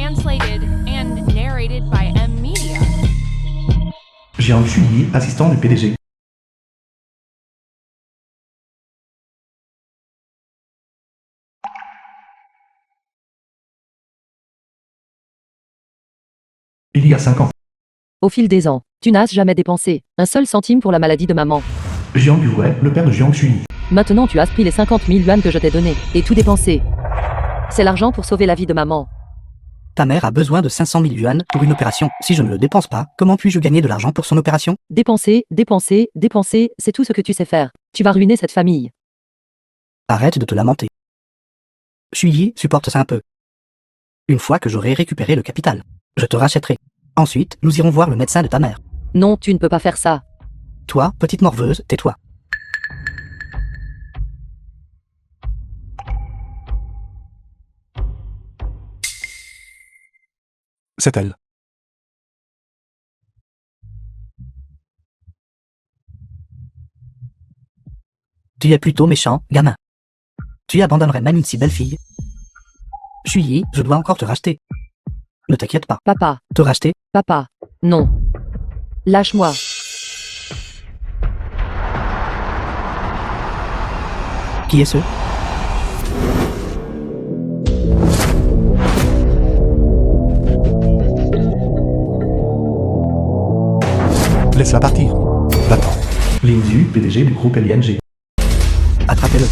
translated and narrated by M Media. Jiang Shuyi, assistant du PDG. Il y a 5 ans. Au fil des ans, tu n'as jamais dépensé un seul centime pour la maladie de maman. Jiang Yuwei, le père de Jiang Shuyi. Maintenant tu as pris les 50 000 yuan que je t'ai donnés et tout dépensé. C'est l'argent pour sauver la vie de maman. Ta mère a besoin de 500 000 yuan pour une opération. Si je ne le dépense pas, comment puis-je gagner de l'argent pour son opération? Dépenser, dépenser, dépenser, c'est tout ce que tu sais faire. Tu vas ruiner cette famille. Arrête de te lamenter. Shuyi, supporte ça un peu. Une fois que j'aurai récupéré le capital, je te rachèterai. Ensuite, nous irons voir le médecin de ta mère. Non, tu ne peux pas faire ça. Toi, petite morveuse, tais-toi. C'est elle. Tu es plutôt méchant, gamin. Tu abandonnerais même une si belle fille. Shuyi, je dois encore te racheter. Ne t'inquiète pas. Papa, Te racheter? papa, non. Lâche-moi. Qui est ce? Laisse-la partir. Va-t'en. Lin Zhu, PDG du groupe LING. Attrapez-le.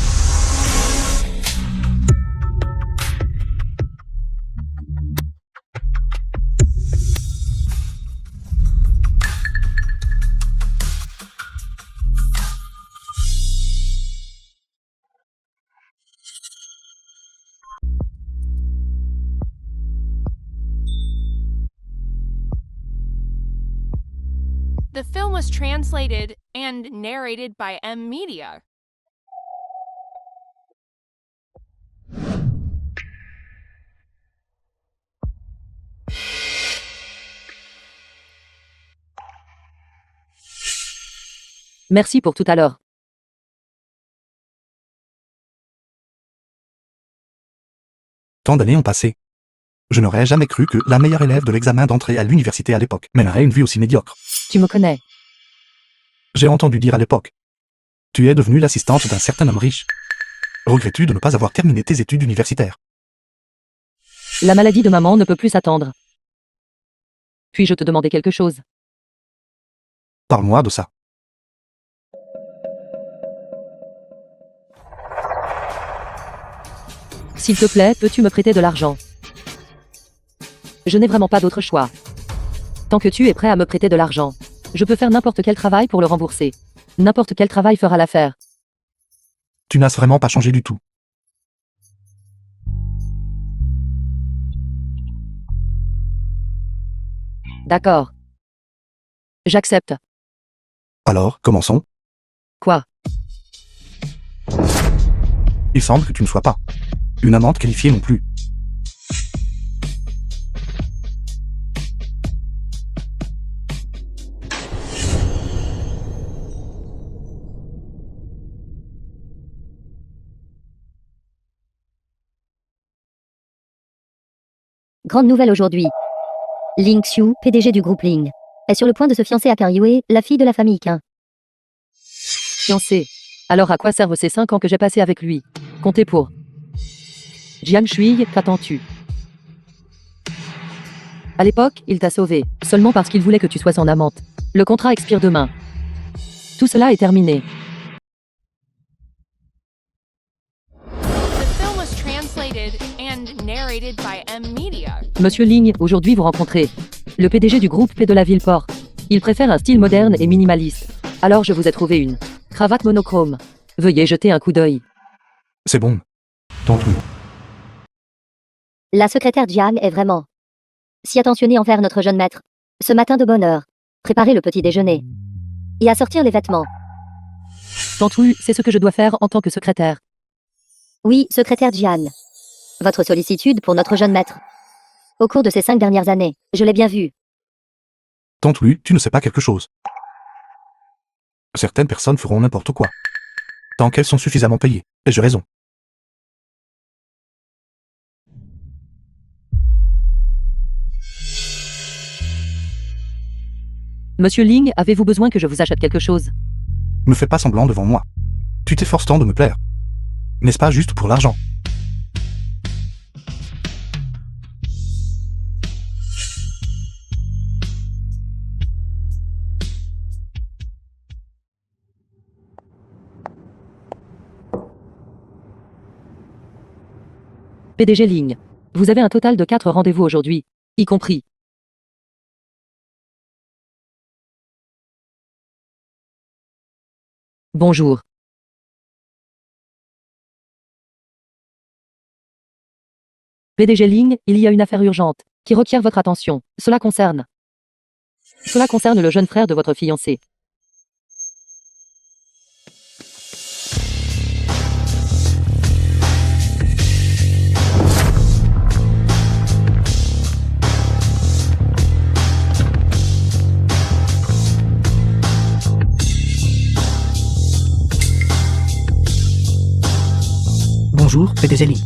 The film was translated and narrated by M Media. Merci pour tout à l'heure. Tant d'années ont passé. Je n'aurais jamais cru que la meilleure élève de l'examen d'entrée à l'université à l'époque mènerait une vie aussi médiocre. Tu me connais. J'ai entendu dire à l'époque. Tu es devenue l'assistante d'un certain homme riche. Regrettes-tu de ne pas avoir terminé tes études universitaires? La maladie de maman ne peut plus s'attendre. Puis-je te demander quelque chose? Parle-moi de ça. S'il te plaît, peux-tu me prêter de l'argent? Je n'ai vraiment pas d'autre choix. Tant que tu es prêt à me prêter de l'argent, je peux faire n'importe quel travail pour le rembourser. N'importe quel travail fera l'affaire. Tu n'as vraiment pas changé du tout. D'accord. J'accepte. Alors, commençons. Quoi? Il semble que tu ne sois pas une amante qualifiée non plus. Grande nouvelle aujourd'hui. Ling Xiu, PDG du groupe Ling, est sur le point de se fiancer à Qin Yue, la fille de la famille Qin. Fiancé. Alors à quoi servent ces 5 ans que j'ai passés avec lui? Comptez pour. Jiang Shui, qu'attends-tu? À l'époque, il t'a sauvé, seulement parce qu'il voulait que tu sois son amante. Le contrat expire demain. Tout cela est terminé. The film was translated and narrated by M Media. Monsieur Ling, aujourd'hui vous rencontrez le PDG du groupe P de la Ville-Port. Il préfère un style moderne et minimaliste. Alors je vous ai trouvé une cravate monochrome. Veuillez jeter un coup d'œil. C'est bon. Tantôt. La secrétaire Jiang est vraiment si attentionnée envers notre jeune maître. Ce matin de bonne heure, préparer le petit déjeuner et à sortir les vêtements. Tantru, c'est ce que je dois faire en tant que secrétaire. Oui, secrétaire Jiang. Votre sollicitude pour notre jeune maître. Au cours de ces 5 dernières années, je l'ai bien vu. Tantelu, tu ne sais pas quelque chose. Certaines personnes feront n'importe quoi. Tant qu'elles sont suffisamment payées. Ai-je raison? Monsieur Ling, avez-vous besoin que je vous achète quelque chose? Me fais pas semblant devant moi. Tu t'efforces tant de me plaire. N'est-ce pas juste pour l'argent? PDG Ling. Vous avez un total de 4 rendez-vous aujourd'hui, y compris. Bonjour. PDG Ling, il y a une affaire urgente qui requiert votre attention. Cela concerne le jeune frère de votre fiancé. Bonjour, PDG Ling.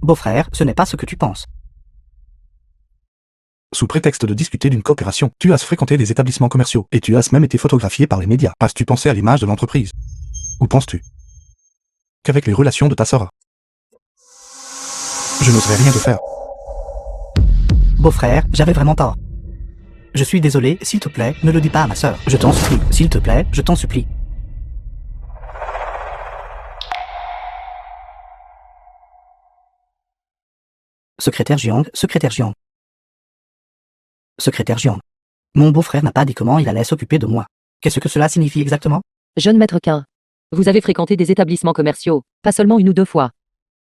Beau-frère, ce n'est pas ce que tu penses. Sous prétexte de discuter d'une coopération, tu as fréquenté des établissements commerciaux, et tu as même été photographié par les médias. As-tu pensé à l'image de l'entreprise? Ou penses-tu qu'avec les relations de ta sœur, je n'oserais rien de faire? Beau-frère, j'avais vraiment tort. Je suis désolé, s'il te plaît, ne le dis pas à ma sœur. Je t'en supplie, s'il te plaît, je t'en supplie. Secrétaire Jiang, secrétaire Jiang. Secrétaire Jiang. Mon beau-frère n'a pas dit comment il allait s'occuper de moi. Qu'est-ce que cela signifie exactement? Jeune maître Quin. Vous avez fréquenté des établissements commerciaux, pas seulement 1 ou 2 fois.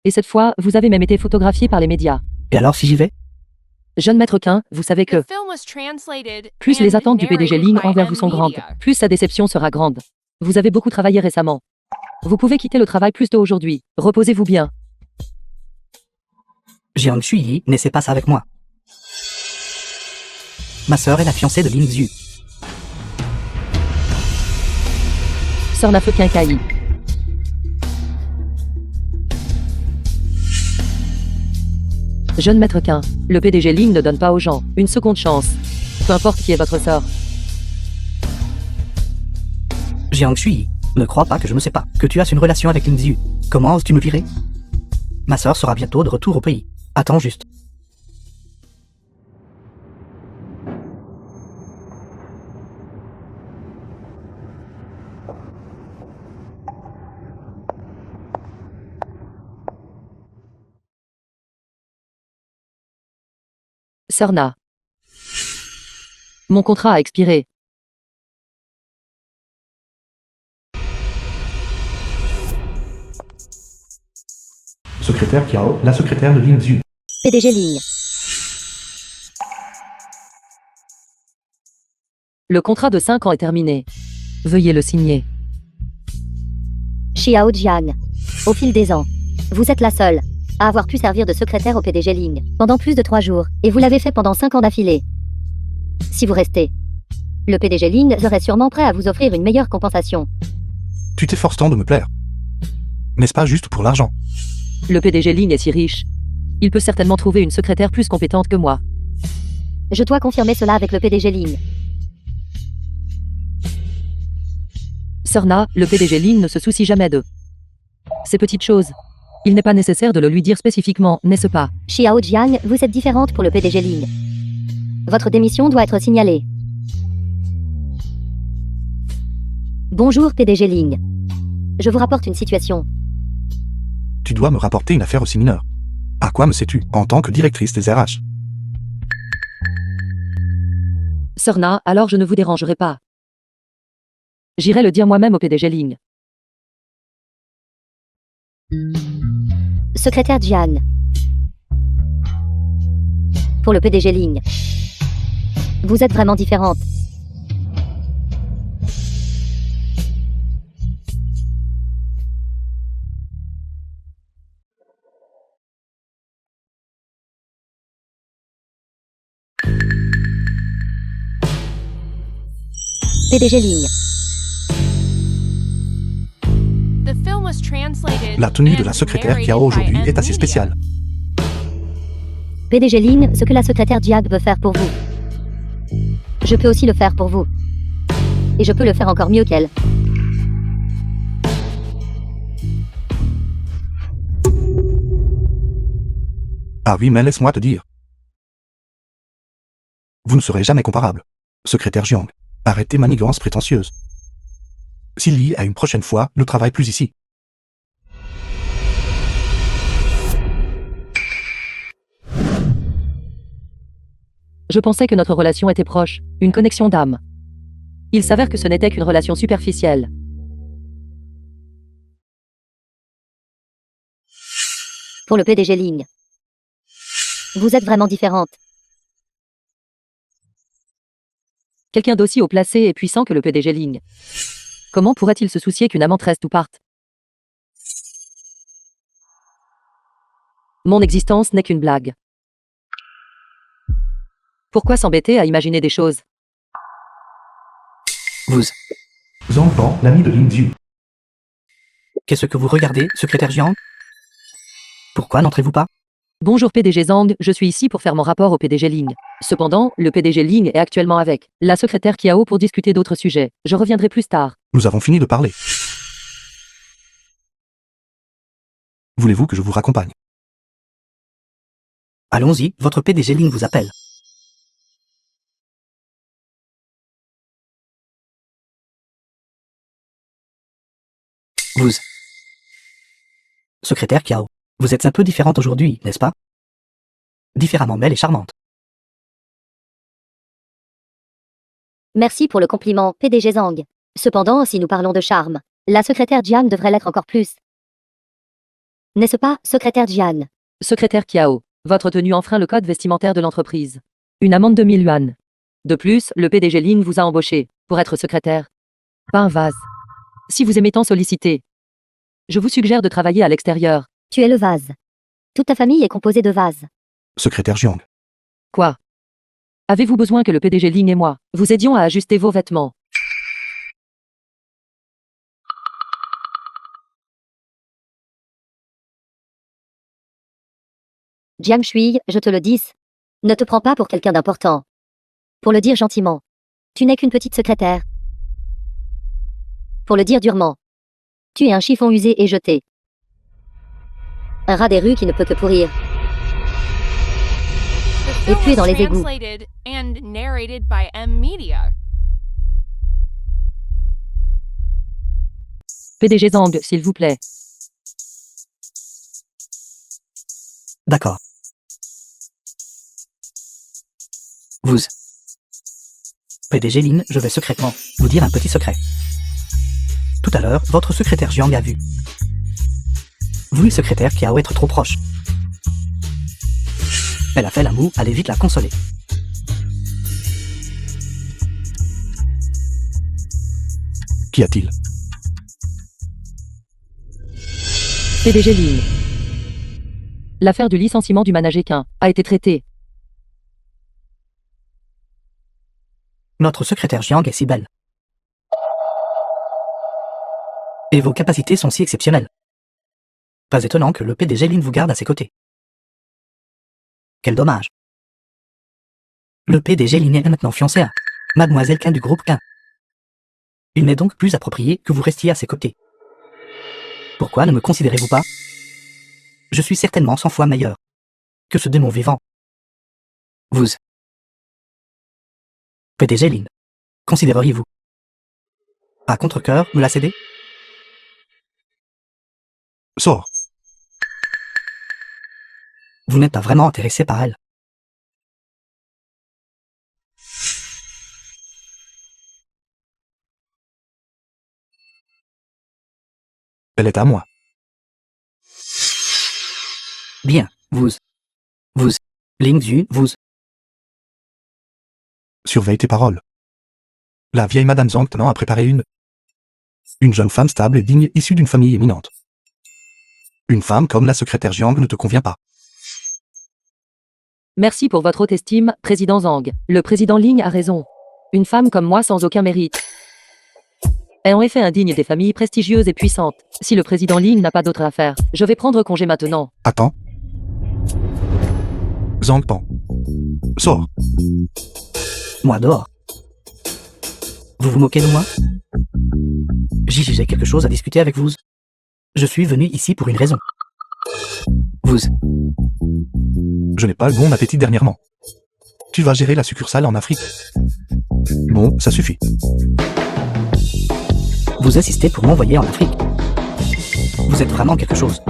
Et cette fois, vous avez même été photographié par les médias. Et alors si j'y vais? Jeune maître Quin, vous savez que The film was translated plus and les attentes du PDG narrated Ling by envers vous sont grandes, M-Media. plus sa déception sera grande. Vous avez beaucoup travaillé récemment. Vous pouvez quitter le travail plus tôt aujourd'hui. Reposez-vous bien. Jiang Shuyi n'essaie pas ça avec moi. Ma sœur est la fiancée de Lin Zhu. Sœur Nafeu Kai. Jeune maître Quin, le PDG Ling ne donne pas aux gens une seconde chance. Peu importe qui est votre sœur. Jiang Shuyi, ne crois pas que je ne sais pas que tu as une relation avec Lin Zhu. Comment oses-tu me virer? Ma sœur sera bientôt de retour au pays. Attends juste. Sœur Na. Mon contrat a expiré. Secrétaire Kiao, la secrétaire de Lin Zhu. PDG Ling. Le contrat de 5 ans est terminé. Veuillez le signer. Xiao Jian. Au fil des ans, vous êtes la seule à avoir pu servir de secrétaire au PDG Ling pendant plus de 3 jours, et vous l'avez fait pendant 5 ans d'affilée. Si vous restez, le PDG Ling serait sûrement prêt à vous offrir une meilleure compensation. Tu t'efforces tant de me plaire. N'est-ce pas juste pour l'argent? Le PDG Ling est si riche. Il peut certainement trouver une secrétaire plus compétente que moi. Je dois confirmer cela avec le PDG Ling. Sœur Na, le PDG Ling ne se soucie jamais de ces petites choses. Il n'est pas nécessaire de le lui dire spécifiquement, n'est-ce pas? Xiao Jiang, vous êtes différente pour le PDG Ling. Votre démission doit être signalée. Bonjour PDG Ling. Je vous rapporte une situation. Tu dois me rapporter une affaire aussi mineure. À quoi me sais-tu, en tant que directrice des RH? Sœur Na, alors je ne vous dérangerai pas. J'irai le dire moi-même au PDG Ling. Secrétaire Jian. Pour le PDG Ling. Vous êtes vraiment différente. PDG Ling. The film was translated La tenue de la and secrétaire narrated Kiao by aujourd'hui M est assez Media. spéciale. PDG Ling, ce que la secrétaire Jiang peut faire pour vous. Je peux aussi le faire pour vous. Et je peux le faire encore mieux qu'elle. Ah oui, mais laisse-moi te dire. Vous ne serez jamais comparable. Secrétaire Jiang, arrête tes manigances prétentieuses. S'il y a une prochaine fois, ne travaille plus ici. Je pensais que notre relation était proche, une connexion d'âme. Il s'avère que ce n'était qu'une relation superficielle. Pour le PDG Ling. Vous êtes vraiment différente. Quelqu'un d'aussi haut placé et puissant que le PDG Ling. Comment pourrait-il se soucier qu'une amante reste ou parte? Mon existence n'est qu'une blague. Pourquoi s'embêter à imaginer des choses? Vous, Zhang Pan, l'ami de Lin Zhu. qu'est-ce que vous regardez, secrétaire Jiang? Pourquoi n'entrez-vous pas? Bonjour PDG Zhang, je suis ici pour faire mon rapport au PDG Ling. Cependant, le PDG Ling est actuellement avec la secrétaire Kiao pour discuter d'autres sujets. Je reviendrai plus tard. Nous avons fini de parler. Voulez-vous que je vous raccompagne? Allons-y, votre PDG Ling vous appelle. Vous, secrétaire Kiao, vous êtes un peu différente aujourd'hui, n'est-ce pas? Différemment belle et charmante. Merci pour le compliment, PDG Zhang. Cependant, si nous parlons de charme, la secrétaire Jiang devrait l'être encore plus. N'est-ce pas, secrétaire Jiang? Secrétaire Kiao, votre tenue enfreint le code vestimentaire de l'entreprise. Une amende de 1000 yuan. De plus, le PDG Ling vous a embauché pour être secrétaire. Pas un vase. Si vous aimez tant solliciter, je vous suggère de travailler à l'extérieur. Tu es le vase. Toute ta famille est composée de vases. Secrétaire Jiang, Quoi? Avez-vous besoin que le PDG Ling et moi vous aidions à ajuster vos vêtements? Jiang Shui, je te le dis. Ne te prends pas pour quelqu'un d'important. Pour le dire gentiment, tu n'es qu'une petite secrétaire. Pour le dire durement, tu es un chiffon usé et jeté. Un rat des rues qui ne peut que pourrir. The Et film puis dans was les égouts. translated and narrated by M Media. PDG Zhang, s'il vous plaît. D'accord. Vous, PDG Lin, je vais secrètement vous dire un petit secret. Tout à l'heure, votre secrétaire Jiang a vu. Vous et secrétaire Kiao être trop proche. Elle a fait la moue, allez vite la consoler. qu'y a-t-il? PDG Ling. L'affaire du licenciement du managéquin a été traitée. Notre secrétaire Jiang est si belle. Et vos capacités sont si exceptionnelles. Pas étonnant que le PDG Lin vous garde à ses côtés. Quel dommage. Le PDG Lin est maintenant fiancé à Mademoiselle Quin du groupe Quin. Il n'est donc plus approprié que vous restiez à ses côtés. Pourquoi ne me considérez-vous pas? Je suis certainement 100 fois meilleur que ce démon vivant. Vous, PDG Lin, considéreriez-vous à contre-cœur me la céder? Sors. Vous n'êtes pas vraiment intéressé par elle. Elle est à moi. Bien, vous, Ling Zhu, vous, Surveille tes paroles. La vieille Madame Zhang Tenant a préparé une jeune femme stable et digne issue d'une famille éminente. Une femme comme la secrétaire Jiang ne te convient pas. Merci pour votre haute estime, Président Zhang. Le Président Ling a raison. Une femme comme moi sans aucun mérite est en effet indigne des familles prestigieuses et puissantes. Si le président Ling n'a pas d'autre affaire, je vais prendre congé maintenant. Attends. Zhang Pan. Sors. Moi dehors. Vous vous moquez de moi? J'ai quelque chose à discuter avec vous. Je suis venu ici pour une raison. Vous, Je n'ai pas le bon appétit dernièrement. Tu vas gérer la succursale en Afrique. Bon, ça suffit. vous assistez pour m'envoyer en Afrique. Vous êtes vraiment quelque chose.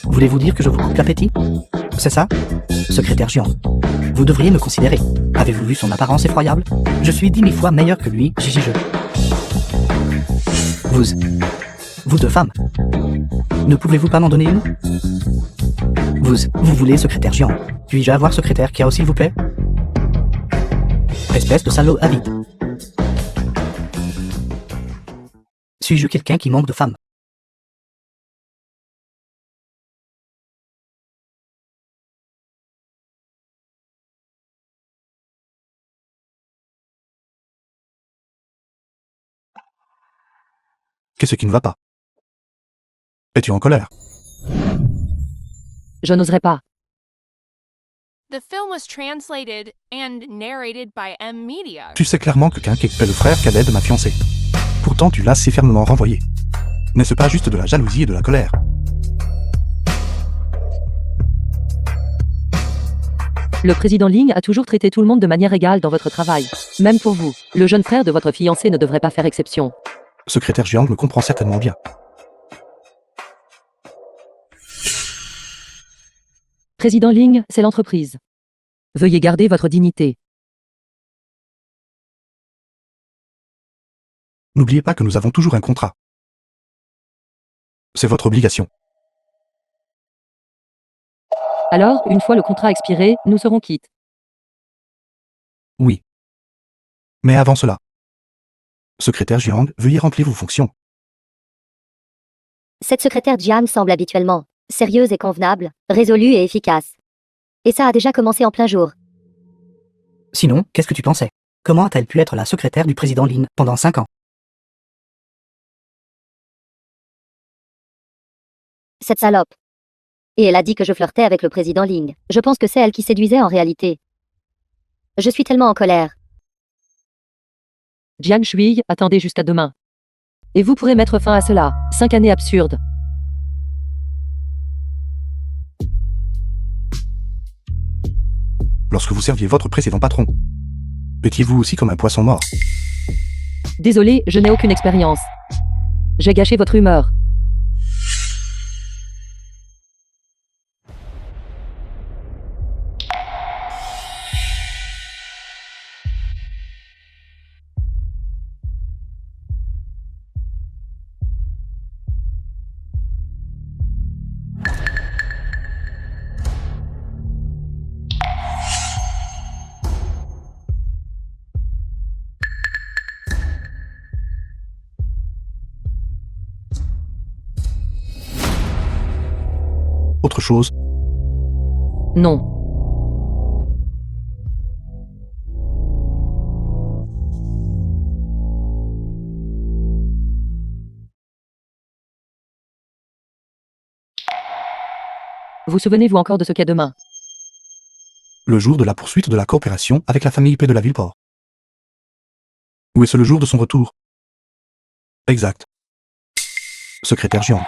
Voulez-vous dire que je vous coupe l'appétit? C'est ça? Secrétaire Jiang. Vous devriez me considérer. Avez-vous vu son apparence effroyable? Je suis 10 000 fois meilleur que lui, je. Vous deux femmes. Ne pouvez-vous pas m'en donner une? Vous voulez secrétaire Jiang. Puis-je avoir secrétaire Kia s'il vous plaît? Espèce de salaud avide. Suis-je quelqu'un qui manque de femmes? Qu'est-ce qui ne va pas? Es-tu en colère? Je n'oserais pas. The film was translated and narrated by M Media. Tu sais clairement que Kinke est le frère cadet de ma fiancée. Pourtant tu l'as si fermement renvoyé. N'est-ce pas juste de la jalousie et de la colère? Le président Ling a toujours traité tout le monde de manière égale dans votre travail. Même pour vous. Le jeune frère de votre fiancé ne devrait pas faire exception. Secrétaire Jiang me comprend certainement bien. Président Ling, c'est l'entreprise. Veuillez garder votre dignité. N'oubliez pas que nous avons toujours un contrat. C'est votre obligation. Alors, une fois le contrat expiré, nous serons quittes. Oui. Mais avant cela. Secrétaire Jiang, veuillez remplir vos fonctions. Cette secrétaire Jiang semble habituellement sérieuse et convenable, résolue et efficace. Et ça a déjà commencé en plein jour. Sinon, qu'est-ce que tu pensais? Comment a-t-elle pu être la secrétaire du président Lin pendant 5 ans? Cette salope. Et elle a dit que je flirtais avec le président Ling. Je pense que c'est elle qui séduisait en réalité. Je suis tellement en colère. Jiang Shui, attendez jusqu'à demain. Et vous pourrez mettre fin à cela. 5 années absurdes. Lorsque vous serviez votre précédent patron, étiez-vous aussi comme un poisson mort? Désolé, je n'ai aucune expérience. J'ai gâché votre humeur. Autre chose? Non. Vous souvenez-vous encore de ce qu'est demain? Le jour de la poursuite de la coopération avec la famille P de la Villeport. Ou est-ce le jour de son retour? Exact. Secrétaire Jiang.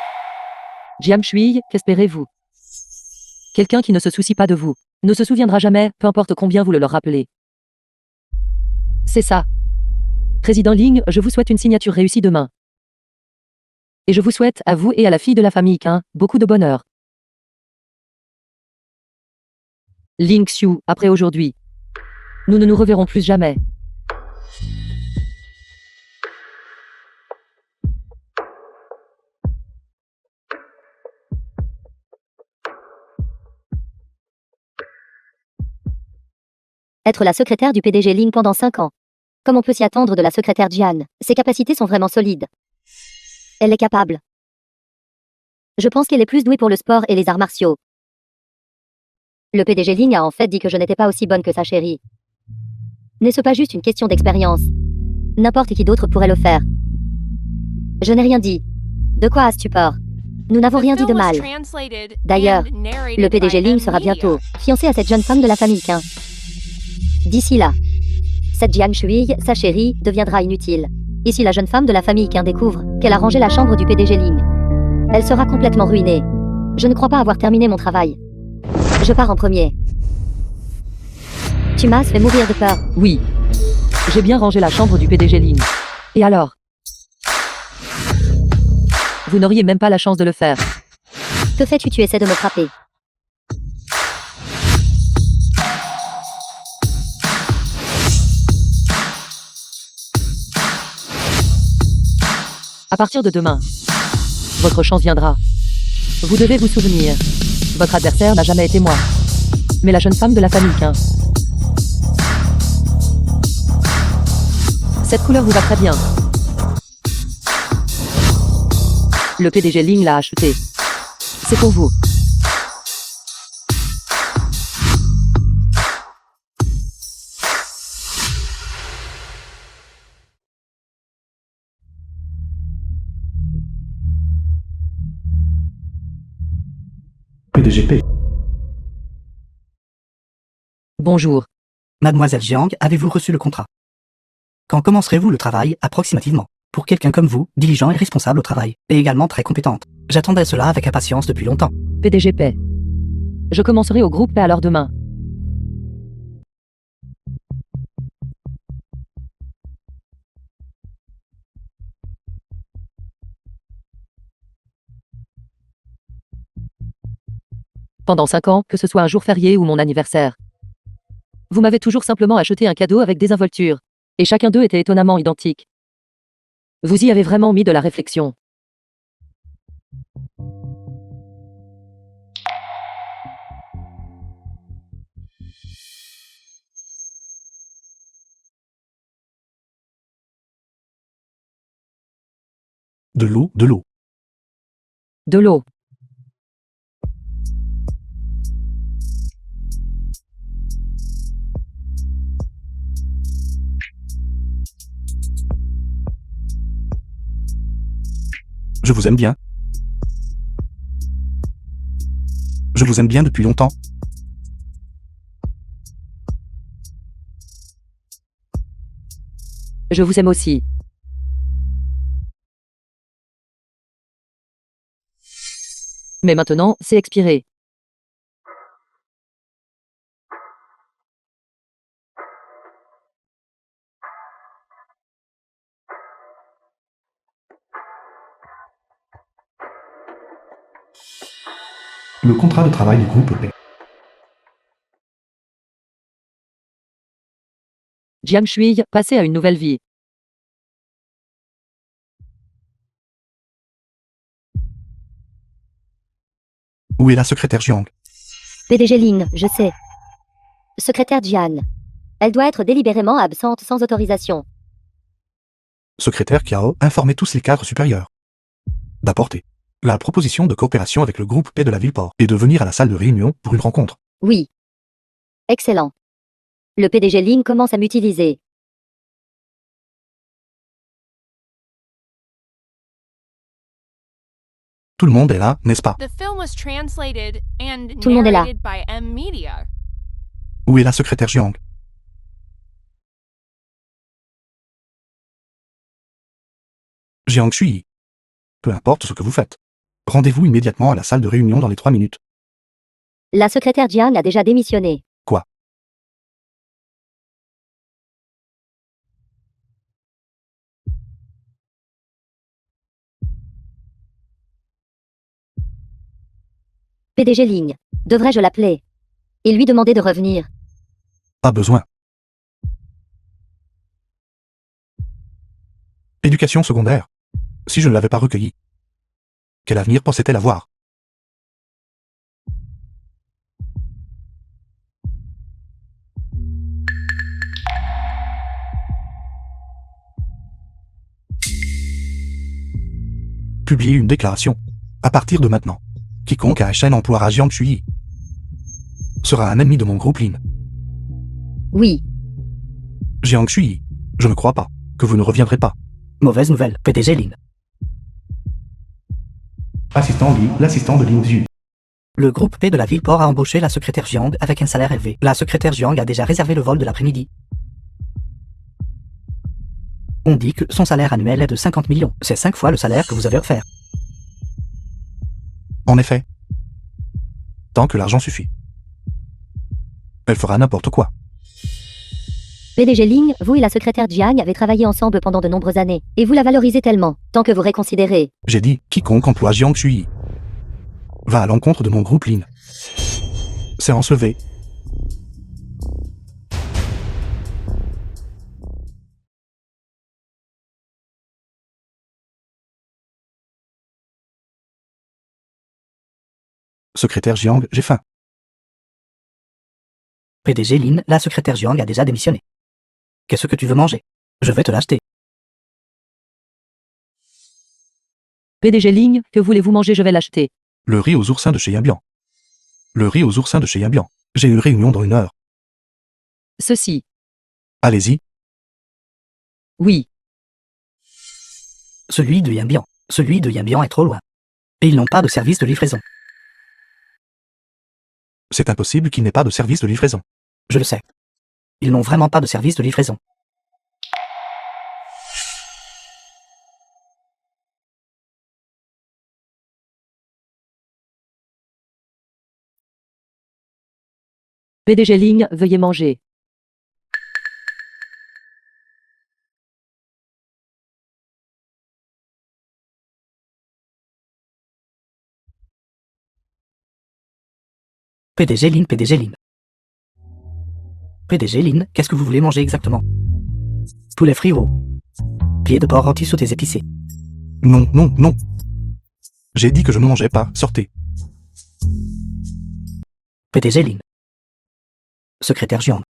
Jiang Shui, qu'espérez-vous? Quelqu'un qui ne se soucie pas de vous, ne se souviendra jamais, peu importe combien vous le leur rappelez. C'est ça. Président Ling, je vous souhaite une signature réussie demain. Et je vous souhaite, à vous et à la fille de la famille Qin, beaucoup de bonheur. Ling Xiu, après aujourd'hui. Nous ne nous reverrons plus jamais. Être la secrétaire du PDG Ling pendant 5 ans. Comme on peut s'y attendre de la secrétaire Jian, ses capacités sont vraiment solides. Elle est capable. Je pense qu'elle est plus douée pour le sport et les arts martiaux. Le PDG Ling a en fait dit que je n'étais pas aussi bonne que sa chérie. N'est-ce pas juste une question d'expérience? N'importe qui d'autre pourrait le faire. Je n'ai rien dit. De quoi as-tu peur? Nous n'avons rien dit de mal. D'ailleurs, le PDG Ling sera bientôt fiancé à cette jeune femme de la famille Qin. D'ici là, cette Jiang Shui, sa chérie, deviendra inutile. Et si la jeune femme de la famille Qin découvre qu'elle a rangé la chambre du PDG Ling, elle sera complètement ruinée. Je ne crois pas avoir terminé mon travail. Je pars en premier. Tu m'as fait mourir de peur. Oui. J'ai bien rangé la chambre du PDG Ling. Et alors? Vous n'auriez même pas la chance de le faire. Que fais-tu? Tu essaies de me frapper. À partir de demain, votre chance viendra. Vous devez vous souvenir. Votre adversaire n'a jamais été moi, mais la jeune femme de la famille Qin. Cette couleur vous va très bien. Le PDG Ling l'a acheté. C'est pour vous. PDGP. Bonjour. Mademoiselle Jiang, avez-vous reçu le contrat? Quand commencerez-vous le travail, approximativement? Pour quelqu'un comme vous, diligent et responsable au travail, et également très compétente. J'attendais cela avec impatience depuis longtemps. PDG Paix. Je commencerai au groupe Paix alors demain. Pendant 5 ans, que ce soit un jour férié ou mon anniversaire. Vous m'avez toujours simplement acheté un cadeau avec désinvolture. Et chacun d'eux était étonnamment identique. Vous y avez vraiment mis de la réflexion. De l'eau, de l'eau. De l'eau. Je vous aime bien. Je vous aime bien depuis longtemps. Je vous aime aussi. Mais maintenant, c'est expiré. Le contrat de travail du groupe P. Jiang Shui, passez à une nouvelle vie. Où est la secrétaire Jiang? PDG Ling, je sais. Secrétaire Jian. Elle doit être délibérément absente sans autorisation. Secrétaire Kiao, informez tous les cadres supérieurs d'apporter la proposition de coopération avec le groupe P de la Ville-Port et de venir à la salle de réunion pour une rencontre. Oui. Excellent. Le PDG Ling commence à m'utiliser. Tout le monde est là, n'est-ce pas? The film was translated and Tout le monde est là. narrated by M Media. Où est la secrétaire Jiang? Jiang Shui. Peu importe ce que vous faites. Rendez-vous immédiatement à la salle de réunion dans les 3 minutes. La secrétaire Jian a déjà démissionné. Quoi? PDG Ling. Devrais-je l'appeler? Et lui demander de revenir? Pas besoin. Éducation secondaire. Si je ne l'avais pas recueillie, quel avenir pensait-elle avoir? Publier une déclaration. À partir de maintenant, quiconque à HN emploiera Jiang Shui sera un ennemi de mon groupe Lin. Oui. Jiang Shui, je ne crois pas que vous ne reviendrez pas. Mauvaise nouvelle, PDG Lin. Assistant Li, l'assistant de Lin Zhu. Le groupe P de la ville-port a embauché la secrétaire Jiang avec un salaire élevé. La secrétaire Jiang a déjà réservé le vol de l'après-midi. On dit que son salaire annuel est de 50 millions. C'est 5 fois le salaire que vous avez offert. En effet. Tant que l'argent suffit. Elle fera n'importe quoi. PDG Ling, vous et la secrétaire Jiang avez travaillé ensemble pendant de nombreuses années, et vous la valorisez tellement, tant que vous réconsidérez. J'ai dit, quiconque emploie Jiang Shui va à l'encontre de mon groupe Lin. C'est enlevé. Secrétaire Jiang, j'ai faim. PDG Lin, la secrétaire Jiang a déjà démissionné. Qu'est-ce que tu veux manger? Je vais te l'acheter. PDG Ling, que voulez-vous manger? Je vais l'acheter. Le riz aux oursins de chez Yambian. Le riz aux oursins de chez Yambian. J'ai une réunion dans 1 heure. Ceci. Allez-y. Oui. Celui de Yambian. Celui de Yambian est trop loin. Et ils n'ont pas de service de livraison. C'est impossible qu'il n'ait pas de service de livraison. Je le sais. Ils n'ont vraiment pas de service de livraison. PDG Ling, veuillez manger. PDG Lin, PDG Lin. PDG Lin, qu'est-ce que vous voulez manger exactement? Poulet frit au pied de porc rôti sautés épicés. Non, non, non. J'ai dit que je ne mangeais pas, sortez. PDG Lin. Secrétaire Jiang.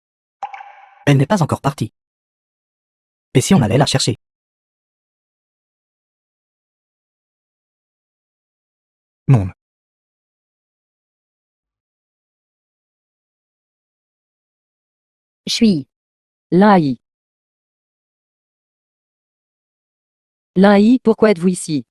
Elle n'est pas encore partie. Et si on allait la chercher? Non. Shui. Lin Hai, pourquoi êtes-vous ici?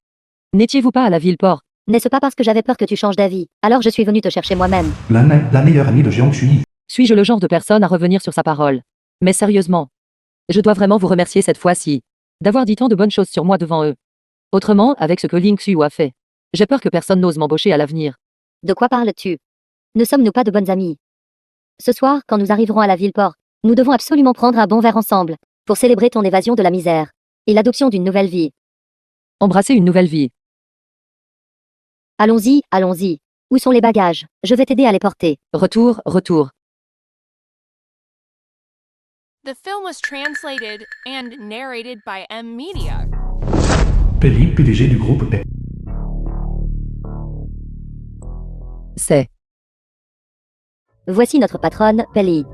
N'étiez-vous pas à la ville-port? N'est-ce pas parce que j'avais peur que tu changes d'avis? Alors je suis venu te chercher moi-même. La meilleure amie de Jiang Shui. Suis-je le genre de personne à revenir sur sa parole? Mais sérieusement, je dois vraiment vous remercier cette fois-ci d'avoir dit tant de bonnes choses sur moi devant eux. Autrement, avec ce que Ling Xu a fait, j'ai peur que personne n'ose m'embaucher à l'avenir. De quoi parles-tu? Ne sommes-nous pas de bonnes amies? Ce soir, quand nous arriverons à la ville-port, nous devons absolument prendre un bon verre ensemble, pour célébrer ton évasion de la misère, et l'adoption d'une nouvelle vie. Embrasser une nouvelle vie. Allons-y, allons-y. Où sont les bagages? Je vais t'aider à les porter. Retour. The film was translated and narrated by M Media. Peli, PDG du groupe P. C'est. Voici notre patronne, Peli.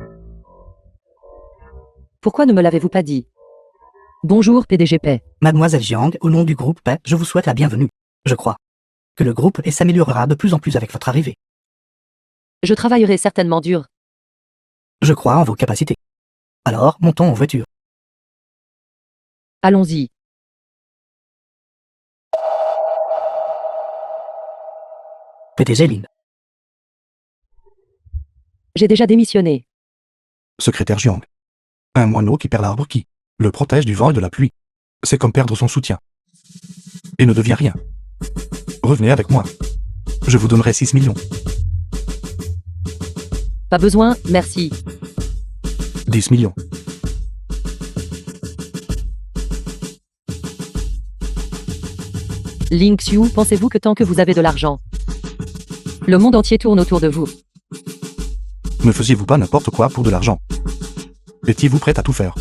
Pourquoi ne me l'avez-vous pas dit? Bonjour PDG Pei. Mademoiselle Jiang, au nom du groupe P, je vous souhaite la bienvenue. Je crois que le groupe P s'améliorera de plus en plus avec votre arrivée. Je travaillerai certainement dur. Je crois en vos capacités. Alors, montons en voiture. Allons-y. PDG Lin. J'ai déjà démissionné. Secrétaire Jiang. Un moineau qui perd l'arbre qui le protège du vent et de la pluie. C'est comme perdre son soutien. Et ne devient rien. Revenez avec moi. Je vous donnerai 6 millions. Pas besoin, merci. 10 millions. Ling Xiu, pensez-vous que tant que vous avez de l'argent, le monde entier tourne autour de vous? Ne faisiez-vous pas n'importe quoi pour de l'argent? Étiez-vous prête à tout faire?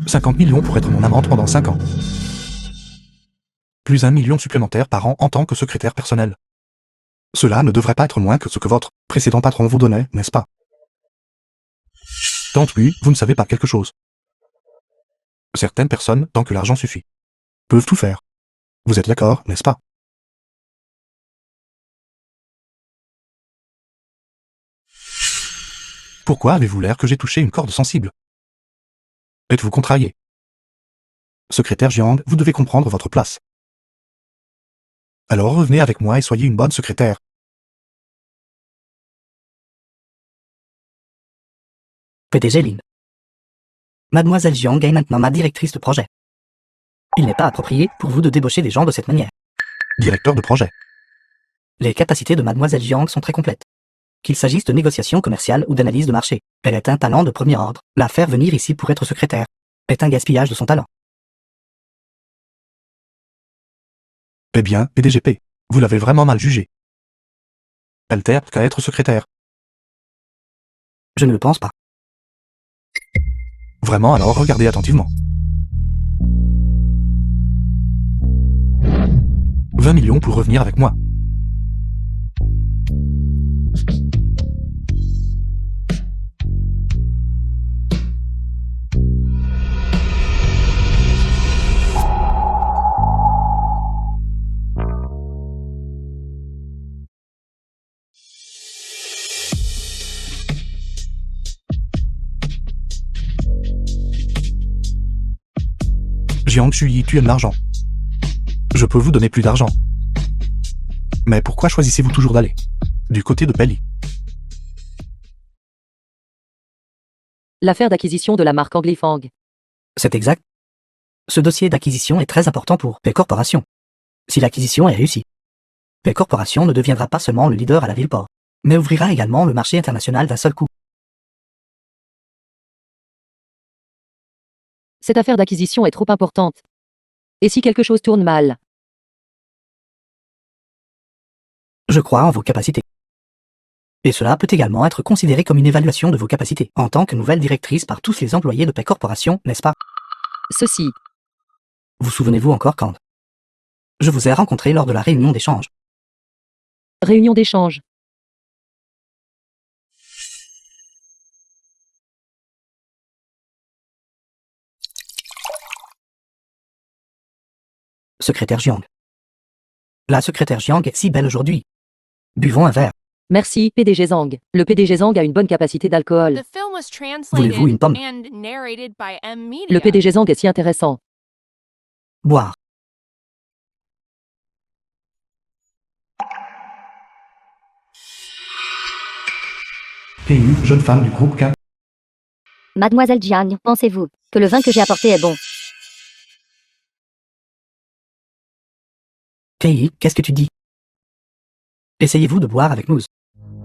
50 millions pour être mon amante pendant 5 ans. Plus 1 million supplémentaire par an en tant que secrétaire personnel. Cela ne devrait pas être moins que ce que votre précédent patron vous donnait, n'est-ce pas? Tant oui, vous ne savez pas quelque chose. Certaines personnes, tant que l'argent suffit, peuvent tout faire. Vous êtes d'accord, n'est-ce pas? Pourquoi avez-vous l'air que j'ai touché une corde sensible? Êtes-vous contrarié? Secrétaire Jiang, vous devez comprendre votre place. Alors revenez avec moi et soyez une bonne secrétaire. PDG Lin. Mademoiselle Jiang est maintenant ma directrice de projet. Il n'est pas approprié pour vous de débaucher des gens de cette manière. Directeur de projet. Les capacités de Mademoiselle Jiang sont très complètes. Qu'il s'agisse de négociations commerciales ou d'analyse de marché, elle est un talent de premier ordre. La faire venir ici pour être secrétaire est un gaspillage de son talent. Eh bien, PDGP, vous l'avez vraiment mal jugé. Elle terre qu'à être secrétaire. Je ne le pense pas. Vraiment, alors regardez attentivement. 20 millions pour revenir avec moi. Jiang Shui, tu aimes l'argent. Je peux vous donner plus d'argent. Mais pourquoi choisissez-vous toujours d'aller du côté de Pelly? L'affaire d'acquisition de la marque Anglifang. C'est exact. Ce dossier d'acquisition est très important pour P Corporation. Si l'acquisition est réussie, P Corporation ne deviendra pas seulement le leader à la Ville-Port, mais ouvrira également le marché international d'un seul coup. Cette affaire d'acquisition est trop importante. Et si quelque chose tourne mal? Je crois en vos capacités. Et cela peut également être considéré comme une évaluation de vos capacités en tant que nouvelle directrice par tous les employés de P Corporation, n'est-ce pas? Ceci. Vous souvenez-vous encore quand je vous ai rencontré lors de la réunion d'échange? Réunion d'échange. Secrétaire Jiang. La secrétaire Jiang est si belle aujourd'hui. Buvons un verre. Merci, PDG Zhang. Le PDG Zhang a une bonne capacité d'alcool. The film was Voulez-vous une translated pomme? and narrated by M Media. Le PDG Zhang est si intéressant. Boire. PU, jeune femme du groupe K. Mademoiselle Jiang, pensez-vous que le vin que j'ai apporté est bon? Kei, qu'est-ce que tu dis? Essayez-vous de boire avec nous.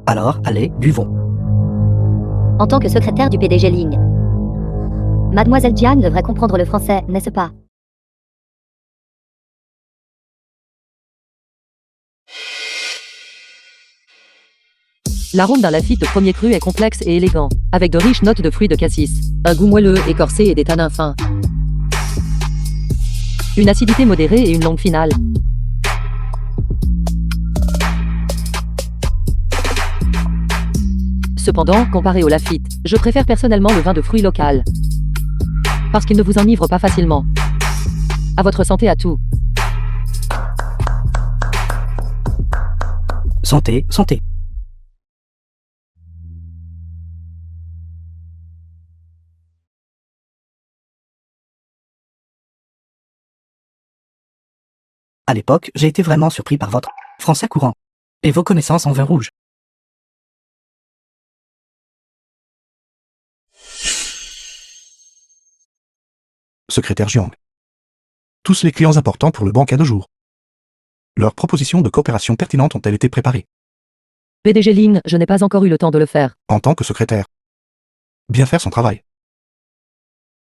Alors, allez, buvons. En tant que secrétaire du PDG Ling, Mademoiselle Jiang devrait comprendre le français, n'est-ce pas? L'arôme d'un Lafite de premier cru est complexe et élégant, avec de riches notes de fruits de cassis, un goût moelleux, écorcé et des tanins fins. Une acidité modérée et une langue finale. Cependant, comparé au Lafite, je préfère personnellement le vin de fruits local. Parce qu'il ne vous enivre pas facilement. À votre santé à tout. Santé, santé. À l'époque, j'ai été vraiment surpris par votre français courant et vos connaissances en vin rouge. Secrétaire Jiang. Tous les clients importants pour le banquet de jour. Leurs propositions de coopération pertinentes ont-elles été préparées? PDG Lin, je n'ai pas encore eu le temps de le faire. En tant que secrétaire. Bien faire son travail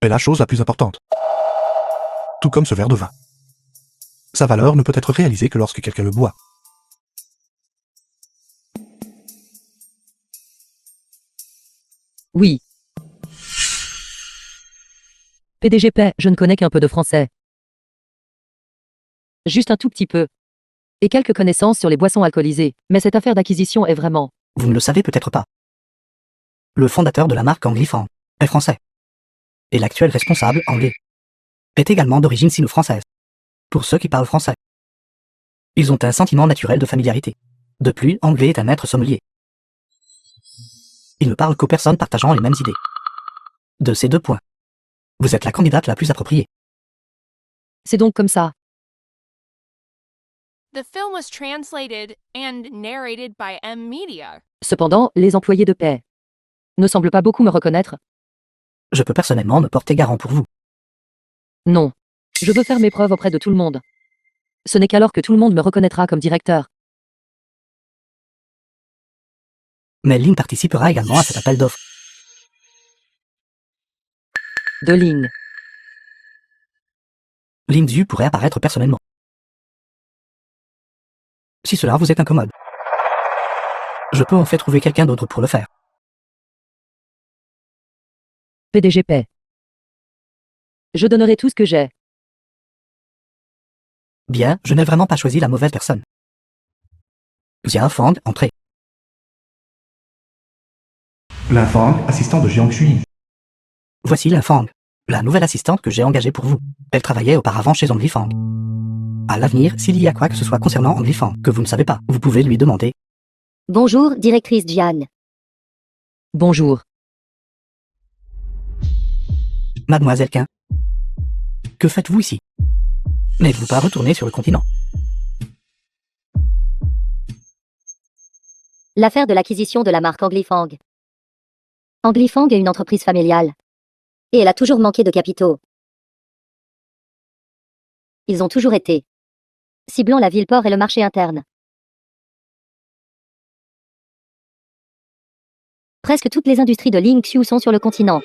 est la chose la plus importante. Tout comme ce verre de vin. Sa valeur ne peut être réalisée que lorsque quelqu'un le boit. Oui. PDG Paix, je ne connais qu'un peu de français. Juste un tout petit peu. Et quelques connaissances sur les boissons alcoolisées, mais cette affaire d'acquisition est vraiment... Vous ne le savez peut-être pas. Le fondateur de la marque Anglifang est français. Et l'actuel responsable anglais est également d'origine sino-française. Pour ceux qui parlent français, ils ont un sentiment naturel de familiarité. De plus, Anglais est un maître sommelier. Il ne parle qu'aux personnes partageant les mêmes idées. De ces deux points, vous êtes la candidate la plus appropriée. C'est donc comme ça. The film was translated and narrated by M Media. Cependant, les employés de paix ne semblent pas beaucoup me reconnaître. Je peux personnellement me porter garant pour vous. Non. Je veux faire mes preuves auprès de tout le monde. Ce n'est qu'alors que tout le monde me reconnaîtra comme directeur. Mais Lynn participera également à cet appel d'offres. De Ling. Lin Zhu pourrait apparaître personnellement. Si cela vous est incommode. Je peux en fait trouver quelqu'un d'autre pour le faire. PDG paix. Je donnerai tout ce que j'ai. Bien, je n'ai vraiment pas choisi la mauvaise personne. Xia Fang, entrez. La Fang, assistant de Jiang Shui. Voici la Fang, la nouvelle assistante que j'ai engagée pour vous. Elle travaillait auparavant chez Ongli Fang. À l'avenir, s'il y a quoi que ce soit concernant Ongli Fang que vous ne savez pas, vous pouvez lui demander. Bonjour, directrice Jian. Bonjour. Mademoiselle Qin. Que faites-vous ici? N'êtes-vous pas retourné sur le continent? L'affaire de l'acquisition de la marque Anglifang. Anglifang est une entreprise familiale. Et elle a toujours manqué de capitaux. Ils ont toujours été ciblant la ville-port et le marché interne. Presque toutes les industries de Ling Xiu sont sur le continent.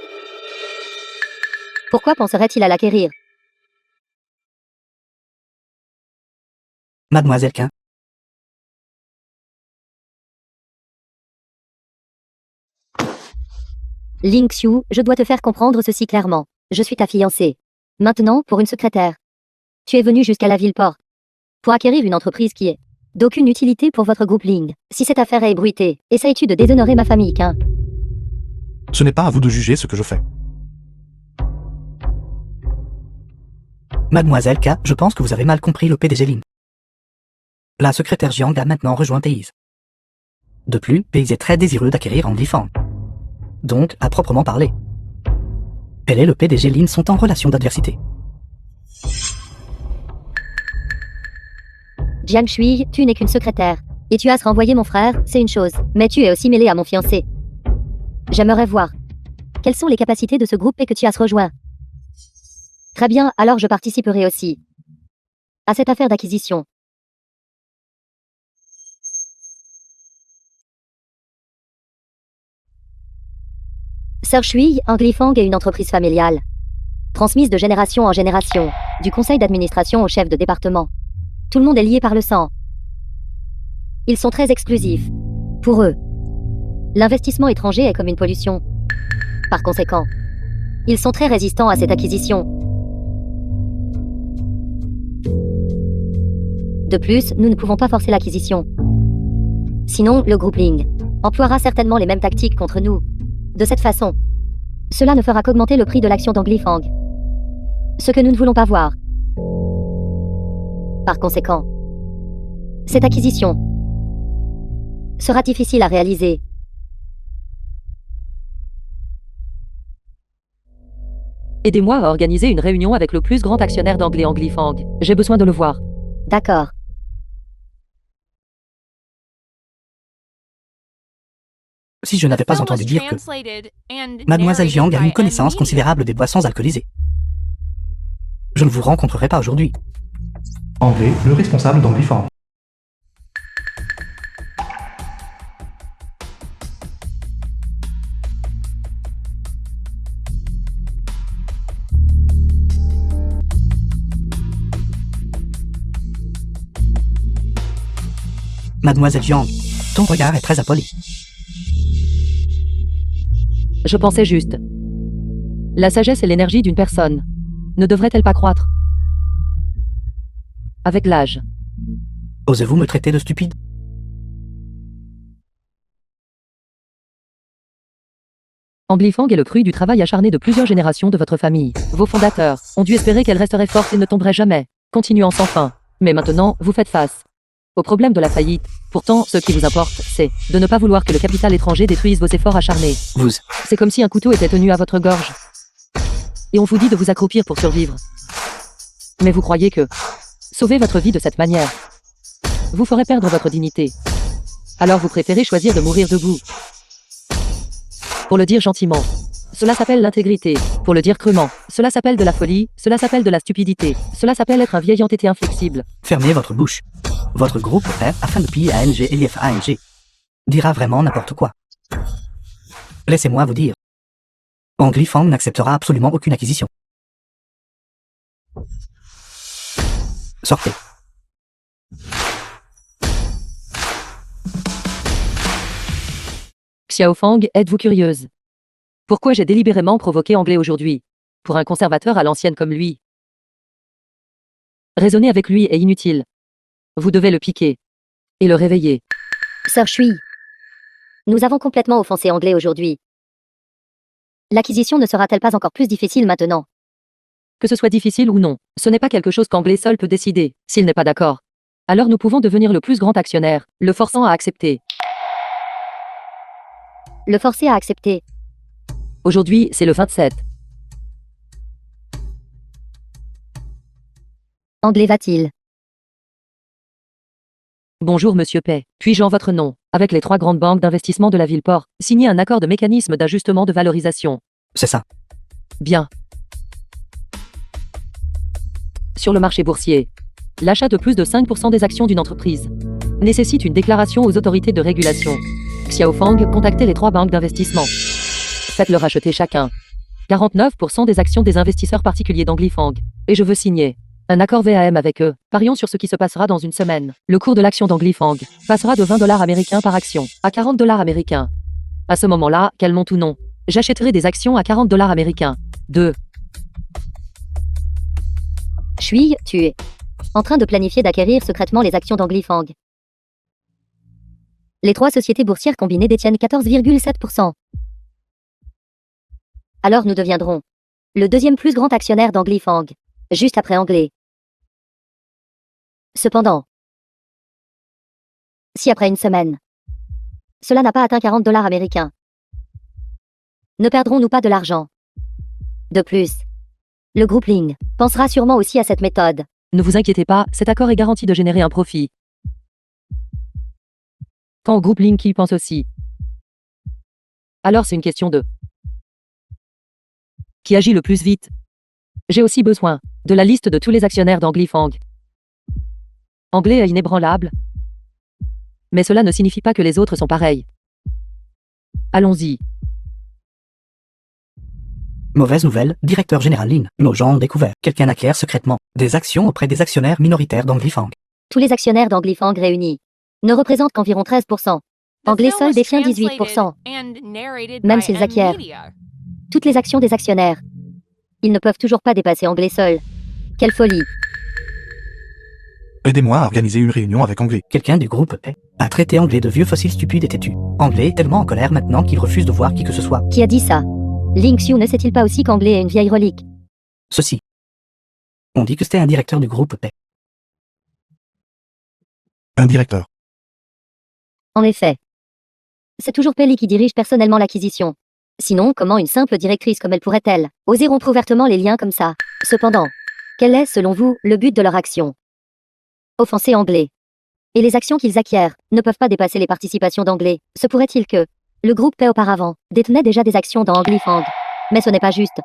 Pourquoi penserait-il à l'acquérir? Mademoiselle Qin. Ling Xiu, je dois te faire comprendre ceci clairement. Je suis ta fiancée. Maintenant, pour une secrétaire. Tu es venu jusqu'à la ville-port pour acquérir une entreprise qui est d'aucune utilité pour votre groupe Ling. Si cette affaire est ébruitée, essayes-tu de déshonorer ma famille, Qin? Ce n'est pas à vous de juger ce que je fais. Mademoiselle K, je pense que vous avez mal compris le PDG Lin. La secrétaire Jiang a maintenant rejoint Pays. De plus, Pays est très désireux d'acquérir Anglifang. Donc, à proprement parler, elle et le PDG Lin sont en relation d'adversité. Jiang Shui, tu n'es qu'une secrétaire. Et tu as renvoyé mon frère, c'est une chose. Mais tu es aussi mêlé à mon fiancé. J'aimerais voir. Quelles sont les capacités de ce groupe et que tu as rejoint? Très bien, alors je participerai aussi à cette affaire d'acquisition. Sir Shui, Anglifang est une entreprise familiale, transmise de génération en génération, du conseil d'administration au chef de département. Tout le monde est lié par le sang. Ils sont très exclusifs. Pour eux, l'investissement étranger est comme une pollution. Par conséquent, ils sont très résistants à cette acquisition. De plus, nous ne pouvons pas forcer l'acquisition. Sinon, le groupe Ling emploiera certainement les mêmes tactiques contre nous. De cette façon, cela ne fera qu'augmenter le prix de l'action d'Anglifang. Ce que nous ne voulons pas voir. Par conséquent, cette acquisition sera difficile à réaliser. Aidez-moi à organiser une réunion avec le plus grand actionnaire d'Anglais Anglifang. J'ai besoin de le voir. D'accord. Si je n'avais pas entendu dire que Mademoiselle Jiang a une connaissance considérable des boissons alcoolisées, je ne vous rencontrerai pas aujourd'hui. André, le responsable d'Anglifang. Mademoiselle Jiang, ton regard est très impoli. Je pensais juste. La sagesse et l'énergie d'une personne ne devraient-elles pas croître avec l'âge? Osez-vous me traiter de stupide? Anglifang est le fruit du travail acharné de plusieurs générations de votre famille. Vos fondateurs ont dû espérer qu'elle resterait forte et ne tomberait jamais, continuant sans fin. Mais maintenant, vous faites face au problème de la faillite. Pourtant, ce qui vous importe, c'est de ne pas vouloir que le capital étranger détruise vos efforts acharnés. C'est comme si un couteau était tenu à votre gorge. Et on vous dit de vous accroupir pour survivre. Mais vous croyez que sauver votre vie de cette manière vous ferait perdre votre dignité. Alors vous préférez choisir de mourir debout. Pour le dire gentiment, cela s'appelle l'intégrité. Pour le dire crûment, cela s'appelle de la folie, cela s'appelle de la stupidité, cela s'appelle être un vieil entêté inflexible. Fermez votre bouche. Votre groupe P, afin de PIANG Elief ANG, dira vraiment n'importe quoi. Laissez-moi vous dire. Anglifang n'acceptera absolument aucune acquisition. Sortez. Xiaofang, êtes-vous curieuse? Pourquoi j'ai délibérément provoqué Anglais aujourd'hui? Pour un conservateur à l'ancienne comme lui. Raisonner avec lui est inutile. Vous devez le piquer. Et le réveiller. Sœur Shui. Nous avons complètement offensé Anglais aujourd'hui. L'acquisition ne sera-t-elle pas encore plus difficile maintenant? Que ce soit difficile ou non, ce n'est pas quelque chose qu'Anglais seul peut décider, s'il n'est pas d'accord. Alors nous pouvons devenir le plus grand actionnaire, le forçant à accepter. Le forcer à accepter. Aujourd'hui, c'est le 27. Anglais va-t-il? Bonjour Monsieur Pay. Puis-je en votre nom, avec les 3 grandes banques d'investissement de la Ville-Port, signer un accord de mécanisme d'ajustement de valorisation? C'est ça. Bien. Sur le marché boursier, l'achat de plus de 5% des actions d'une entreprise nécessite une déclaration aux autorités de régulation. Xiaofang, contactez les 3 banques d'investissement. Faites-leur acheter chacun 49% des actions des investisseurs particuliers d'Anglifang. Et je veux signer un accord VAM avec eux. Parions sur ce qui se passera dans une semaine. Le cours de l'action d'Anglifang passera de 20 $ américains par action à 40 $ américains. À ce moment-là, qu'elles montent ou non, j'achèterai des actions à 40 $ américains. 2. Shui, tu es en train de planifier d'acquérir secrètement les actions d'Anglifang. Les 3 sociétés boursières combinées détiennent 14,7%. Alors nous deviendrons le 2e plus grand actionnaire d'Anglifang, juste après Anglais. Cependant, si après une semaine, cela n'a pas atteint 40 $ américains, ne perdrons-nous pas de l'argent? De plus, le groupe Ling pensera sûrement aussi à cette méthode. Ne vous inquiétez pas, cet accord est garanti de générer un profit. Quand au groupe Link y pense aussi. Alors c'est une question de qui agit le plus vite. J'ai aussi besoin de la liste de tous les actionnaires d'Anglifang. Anglais est inébranlable. Mais cela ne signifie pas que les autres sont pareils. Allons-y. Mauvaise nouvelle, directeur général Lin. Nos gens ont découvert. Quelqu'un acquiert secrètement des actions auprès des actionnaires minoritaires d'Anglifang. Tous les actionnaires d'Anglifang réunis ne représentent qu'environ 13%. Anglais seul détient 18%. Même s'ils acquièrent toutes les actions des actionnaires, ils ne peuvent toujours pas dépasser Anglais seul. Quelle folie! Aidez-moi à organiser une réunion avec Anglais. Quelqu'un du groupe P a traité Anglais de vieux fossile stupide et têtu. Anglais est tellement en colère maintenant qu'il refuse de voir qui que ce soit. Qui a dit ça? Ling Xiu ne sait-il pas aussi qu'Anglais est une vieille relique? Ceci. On dit que c'était un directeur du groupe P. Un directeur. En effet. C'est toujours Peli qui dirige personnellement l'acquisition. Sinon, comment une simple directrice comme elle pourrait-elle oser rompre ouvertement les liens comme ça? Cependant, quel est, selon vous, le but de leur action? Offenser Anglais. Et les actions qu'ils acquièrent ne peuvent pas dépasser les participations d'Anglais. Se pourrait-il que le groupe P auparavant détenait déjà des actions dans Anglifang? Mais ce n'est pas juste.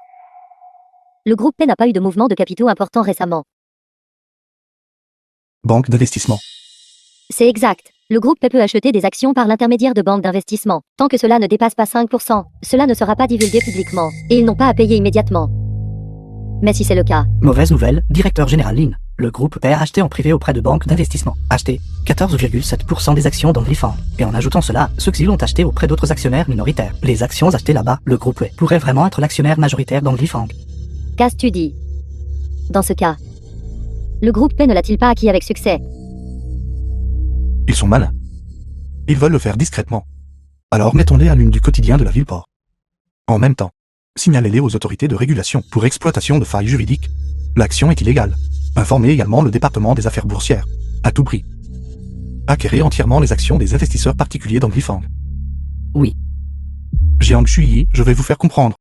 Le groupe P n'a pas eu de mouvement de capitaux important récemment. Banque d'investissement. C'est exact. Le groupe P peut acheter des actions par l'intermédiaire de banques d'investissement. Tant que cela ne dépasse pas 5%, cela ne sera pas divulgué publiquement, et ils n'ont pas à payer immédiatement. Mais si c'est le cas, Mauvaise nouvelle, directeur général Lin. Le groupe P a acheté en privé auprès de banques d'investissement. Acheté 14,7% des actions d'Anglifang. Et en ajoutant cela, ceux qui l'ont acheté auprès d'autres actionnaires minoritaires. Les actions achetées là-bas, le groupe P pourrait vraiment être l'actionnaire majoritaire d'Anglifang. qu'as-tu dit? Dans ce cas, le groupe P ne l'a-t-il pas acquis avec succès? Ils sont malins. Ils veulent le faire discrètement. Alors mettons-les à l'une du quotidien de la Ville-Port. En même temps, signalez-les aux autorités de régulation pour exploitation de failles juridiques. L'action est illégale. Informez également le département des affaires boursières. À tout prix. Acquérez entièrement les actions des investisseurs particuliers d'Anglifang. Oui. Jiang Shui, je vais vous faire comprendre.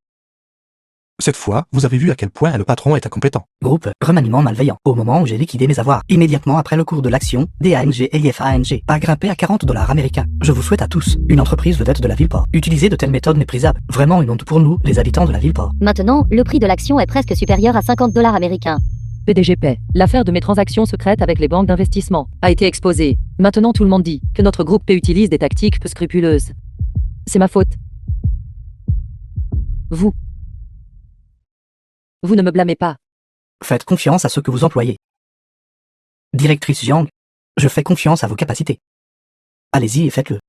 Cette fois, vous avez vu à quel point le patron est incompétent. Groupe, remaniement malveillant. Au moment où j'ai liquidé mes avoirs, immédiatement après le cours de l'action, DANG et IFANG a grimpé à 40 $ américains. Je vous souhaite à tous une entreprise vedette de la Ville-Port. Utilisez de telles méthodes méprisables. Vraiment une honte pour nous, les habitants de la Ville-Port. Maintenant, le prix de l'action est presque supérieur à 50 $ américains. PDG Pay, l'affaire de mes transactions secrètes avec les banques d'investissement a été exposée. Maintenant tout le monde dit que notre groupe P utilise des tactiques peu scrupuleuses. C'est ma faute. Vous ne me blâmez pas. Faites confiance à ceux que vous employez. Directrice Jiang, je fais confiance à vos capacités. Allez-y et faites-le.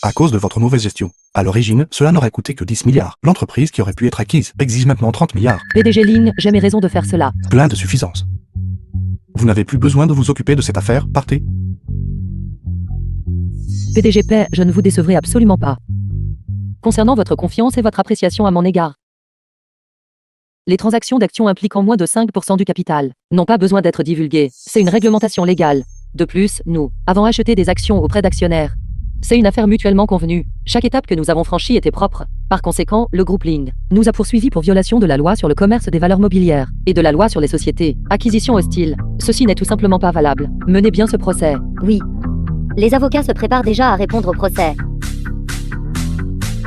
À cause de votre mauvaise gestion. À l'origine, cela n'aurait coûté que 10 milliards. L'entreprise qui aurait pu être acquise exige maintenant 30 milliards. PDG Ling, j'ai mes raisons de faire cela. Plein de suffisance. Vous n'avez plus besoin de vous occuper de cette affaire, partez. PDG Pay, je ne vous décevrai absolument pas. Concernant votre confiance et votre appréciation à mon égard. Les transactions d'actions impliquant moins de 5% du capital n'ont pas besoin d'être divulguées. C'est une réglementation légale. De plus, nous avons acheté des actions auprès d'actionnaires. C'est une affaire mutuellement convenue. Chaque étape que nous avons franchie était propre. Par conséquent, le groupe Ling nous a poursuivis pour violation de la loi sur le commerce des valeurs mobilières et de la loi sur les sociétés. Acquisition hostile. Ceci n'est tout simplement pas valable. Menez bien ce procès. Oui. Les avocats se préparent déjà à répondre au procès.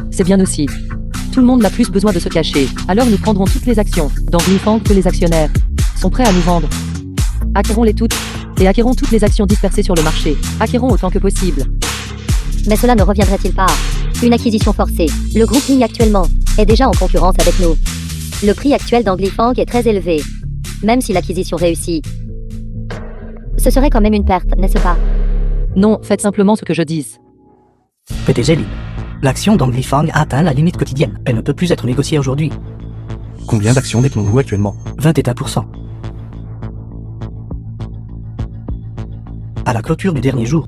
C'est bien aussi. Tout le monde n'a plus besoin de se cacher. Alors nous prendrons toutes les actions, dans Glifang que les actionnaires sont prêts à nous vendre. Acquérons-les toutes, et acquérons toutes les actions dispersées sur le marché. Acquérons autant que possible. Mais cela ne reviendrait-il pas à une acquisition forcée? Le groupe Ling actuellement est déjà en concurrence avec nous. Le prix actuel d'Anglifang est très élevé. Même si l'acquisition réussit, ce serait quand même une perte, n'est-ce pas? Non, faites simplement ce que je dis. PDG Ling. L'action d'Anglifang a atteint la limite quotidienne. Elle ne peut plus être négociée aujourd'hui. Combien d'actions détenons-nous actuellement? 21%. À la clôture du dernier jour,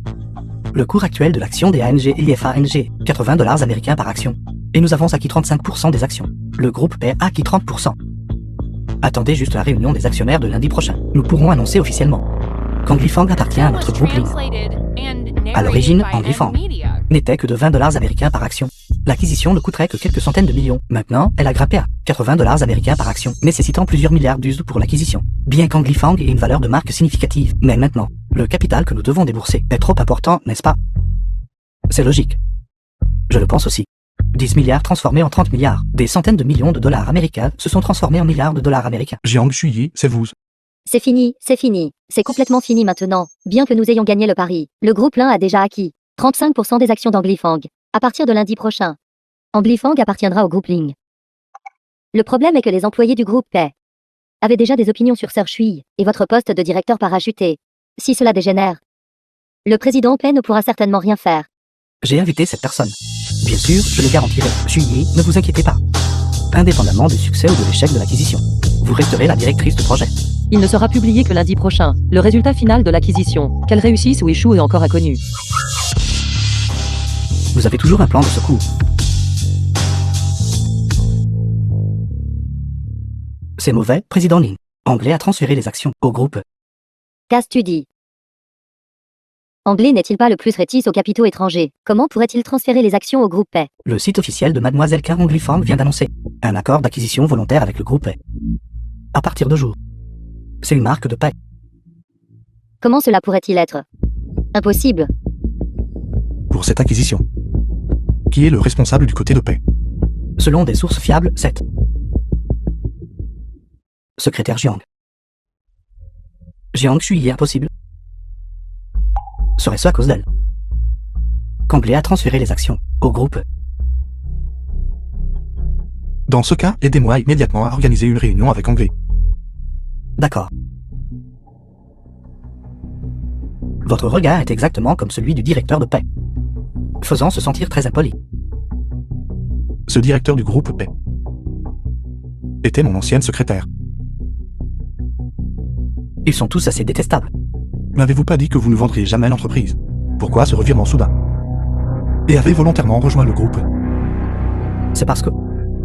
le cours actuel de l'action des ANG et IFANG, 80 $ américains par action. Et nous avons acquis 35% des actions. Le groupe P a acquis 30%. Attendez juste la réunion des actionnaires de lundi prochain. Nous pourrons annoncer officiellement qu'Anglifang appartient à notre groupe Ling. À l'origine, Anglifang n'était que de 20 $ américains par action. L'acquisition ne coûterait que quelques centaines de millions. Maintenant, elle a grimpé à 80 $ américains par action, nécessitant plusieurs milliards d'USD pour l'acquisition. Bien qu'Anglifang ait une valeur de marque significative. Mais maintenant, le capital que nous devons débourser est trop important, n'est-ce pas? C'est logique. Je le pense aussi. 10 milliards transformés en 30 milliards. Des centaines de millions de dollars américains se sont transformés en milliards de dollars américains. Jiang Shuyi, c'est vous. C'est fini, c'est fini. C'est complètement fini maintenant. Bien que nous ayons gagné le pari, le groupe Lin a déjà acquis 35% des actions d'Anglifang. À partir de lundi prochain, Anglifang appartiendra au groupe Ling. Le problème est que les employés du groupe Pay avaient déjà des opinions sur Sir Shui et votre poste de directeur parachuté. Si cela dégénère, le président Pay ne pourra certainement rien faire. J'ai invité cette personne. Bien sûr, je le garantirai. Juillet, ne vous inquiétez pas. Indépendamment du succès ou de l'échec de l'acquisition, vous resterez la directrice du projet. Il ne sera publié que lundi prochain. Le résultat final de l'acquisition, qu'elle réussisse ou échoue, est encore inconnu. Vous avez toujours un plan de secours. C'est mauvais, président Ling. Anglais a transféré les actions au groupe. Qu'as-tu tu dis? Anglais n'est-il pas le plus rétif aux capitaux étrangers? Comment pourrait-il transférer les actions au groupe Pay? Le site officiel de Mademoiselle Kang Anglifang vient d'annoncer un accord d'acquisition volontaire avec le groupe Pay. À partir de jour. C'est une marque de paix. Comment cela pourrait-il être? Impossible. Pour cette acquisition. Qui est le responsable du côté de paix? Selon des sources fiables, c'est secrétaire Jiang. Jiang Shui est impossible. Serait-ce à cause d'elle qu'Anglais a transféré les actions au groupe? Dans ce cas, aidez-moi immédiatement à organiser une réunion avec Anglais. D'accord. Votre regard est exactement comme celui du directeur de paix, faisant se sentir très impoli. Ce directeur du groupe paix était mon ancienne secrétaire. Ils sont tous assez détestables. N'avez-vous pas dit que vous ne vendriez jamais l'entreprise? Pourquoi ce revirement soudain? Et avez volontairement rejoint le groupe? C'est parce que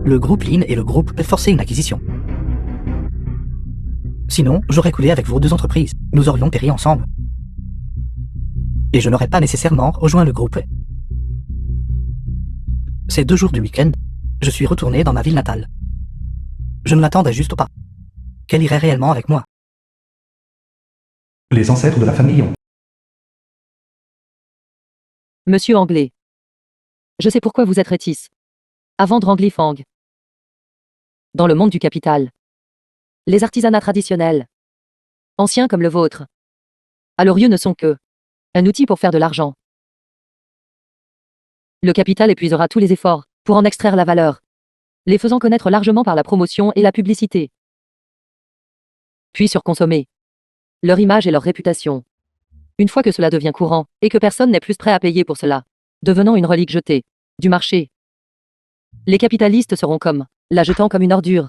le groupe Lin et le groupe P forçaient une acquisition. Sinon, j'aurais coulé avec vos deux entreprises. Nous aurions péri ensemble. Et je n'aurais pas nécessairement rejoint le groupe. Ces 2 jours du week-end, je suis retourné dans ma ville natale. Je ne l'attendais juste pas. Qu'elle irait réellement avec moi. Les ancêtres de la famille ont. Monsieur Anglais. Je sais pourquoi vous êtes rétice. À vendre Anglifang. Dans le monde du capital. Les artisanats traditionnels, anciens comme le vôtre, allorieux ne sont que un outil pour faire de l'argent. Le capital épuisera tous les efforts pour en extraire la valeur, les faisant connaître largement par la promotion et la publicité. Puis surconsommer leur image et leur réputation. Une fois que cela devient courant, et que personne n'est plus prêt à payer pour cela, devenant une relique jetée du marché, les capitalistes seront comme la jetant comme une ordure.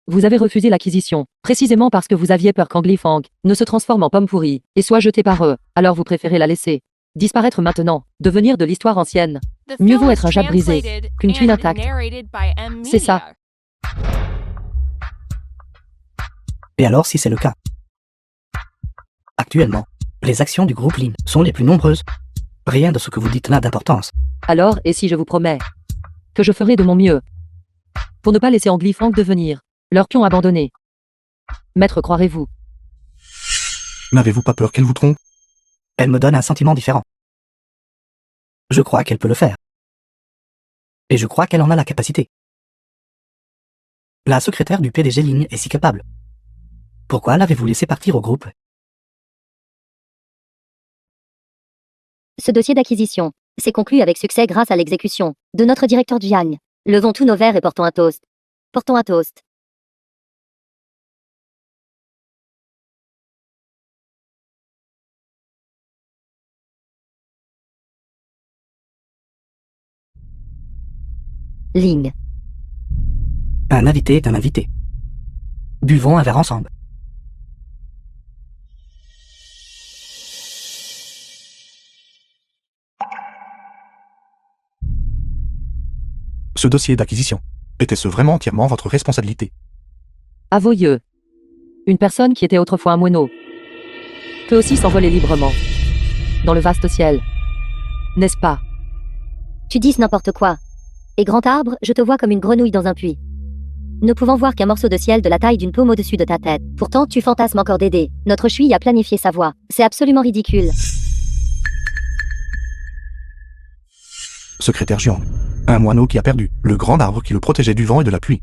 Vous avez refusé l'acquisition, précisément parce que vous aviez peur qu'Anglifang ne se transforme en pomme pourrie et soit jeté par eux, alors vous préférez la laisser disparaître maintenant, devenir de l'histoire ancienne. The Mieux film vaut was être un jab brisé translated qu'une tuile and intacte. narrated by M. C'est ça. Media. Et alors si c'est le cas? Actuellement, les actions du groupe Lin sont les plus nombreuses. Rien de ce que vous dites n'a d'importance. Alors, et si je vous promets que je ferai de mon mieux pour ne pas laisser Anglifang devenir leur pion abandonné? Maître, croirez-vous? N'avez-vous pas peur qu'elle vous trompe? Elle me donne un sentiment différent. Je crois qu'elle peut le faire. Et je crois qu'elle en a la capacité. La secrétaire du PDG Lin est si capable. Pourquoi l'avez-vous laissé partir au groupe? Ce dossier d'acquisition s'est conclu avec succès grâce à l'exécution de notre directeur Jiang. Levons tous nos verres et portons un toast. Portons un toast. Ling. Un invité est un invité. Buvons un verre ensemble. Ce dossier d'acquisition, était-ce vraiment entièrement votre responsabilité? À vos yeux. Une personne qui était autrefois un moineau peut aussi s'envoler librement dans le vaste ciel. N'est-ce pas? Tu dis n'importe quoi. Et grand arbre, je te vois comme une grenouille dans un puits. Ne pouvant voir qu'un morceau de ciel de la taille d'une paume au-dessus de ta tête. Pourtant, tu fantasmes encore d'aider. Notre chui a planifié sa voie. C'est absolument ridicule. Secrétaire Jiang. Un moineau qui a perdu le grand arbre qui le protégeait du vent et de la pluie.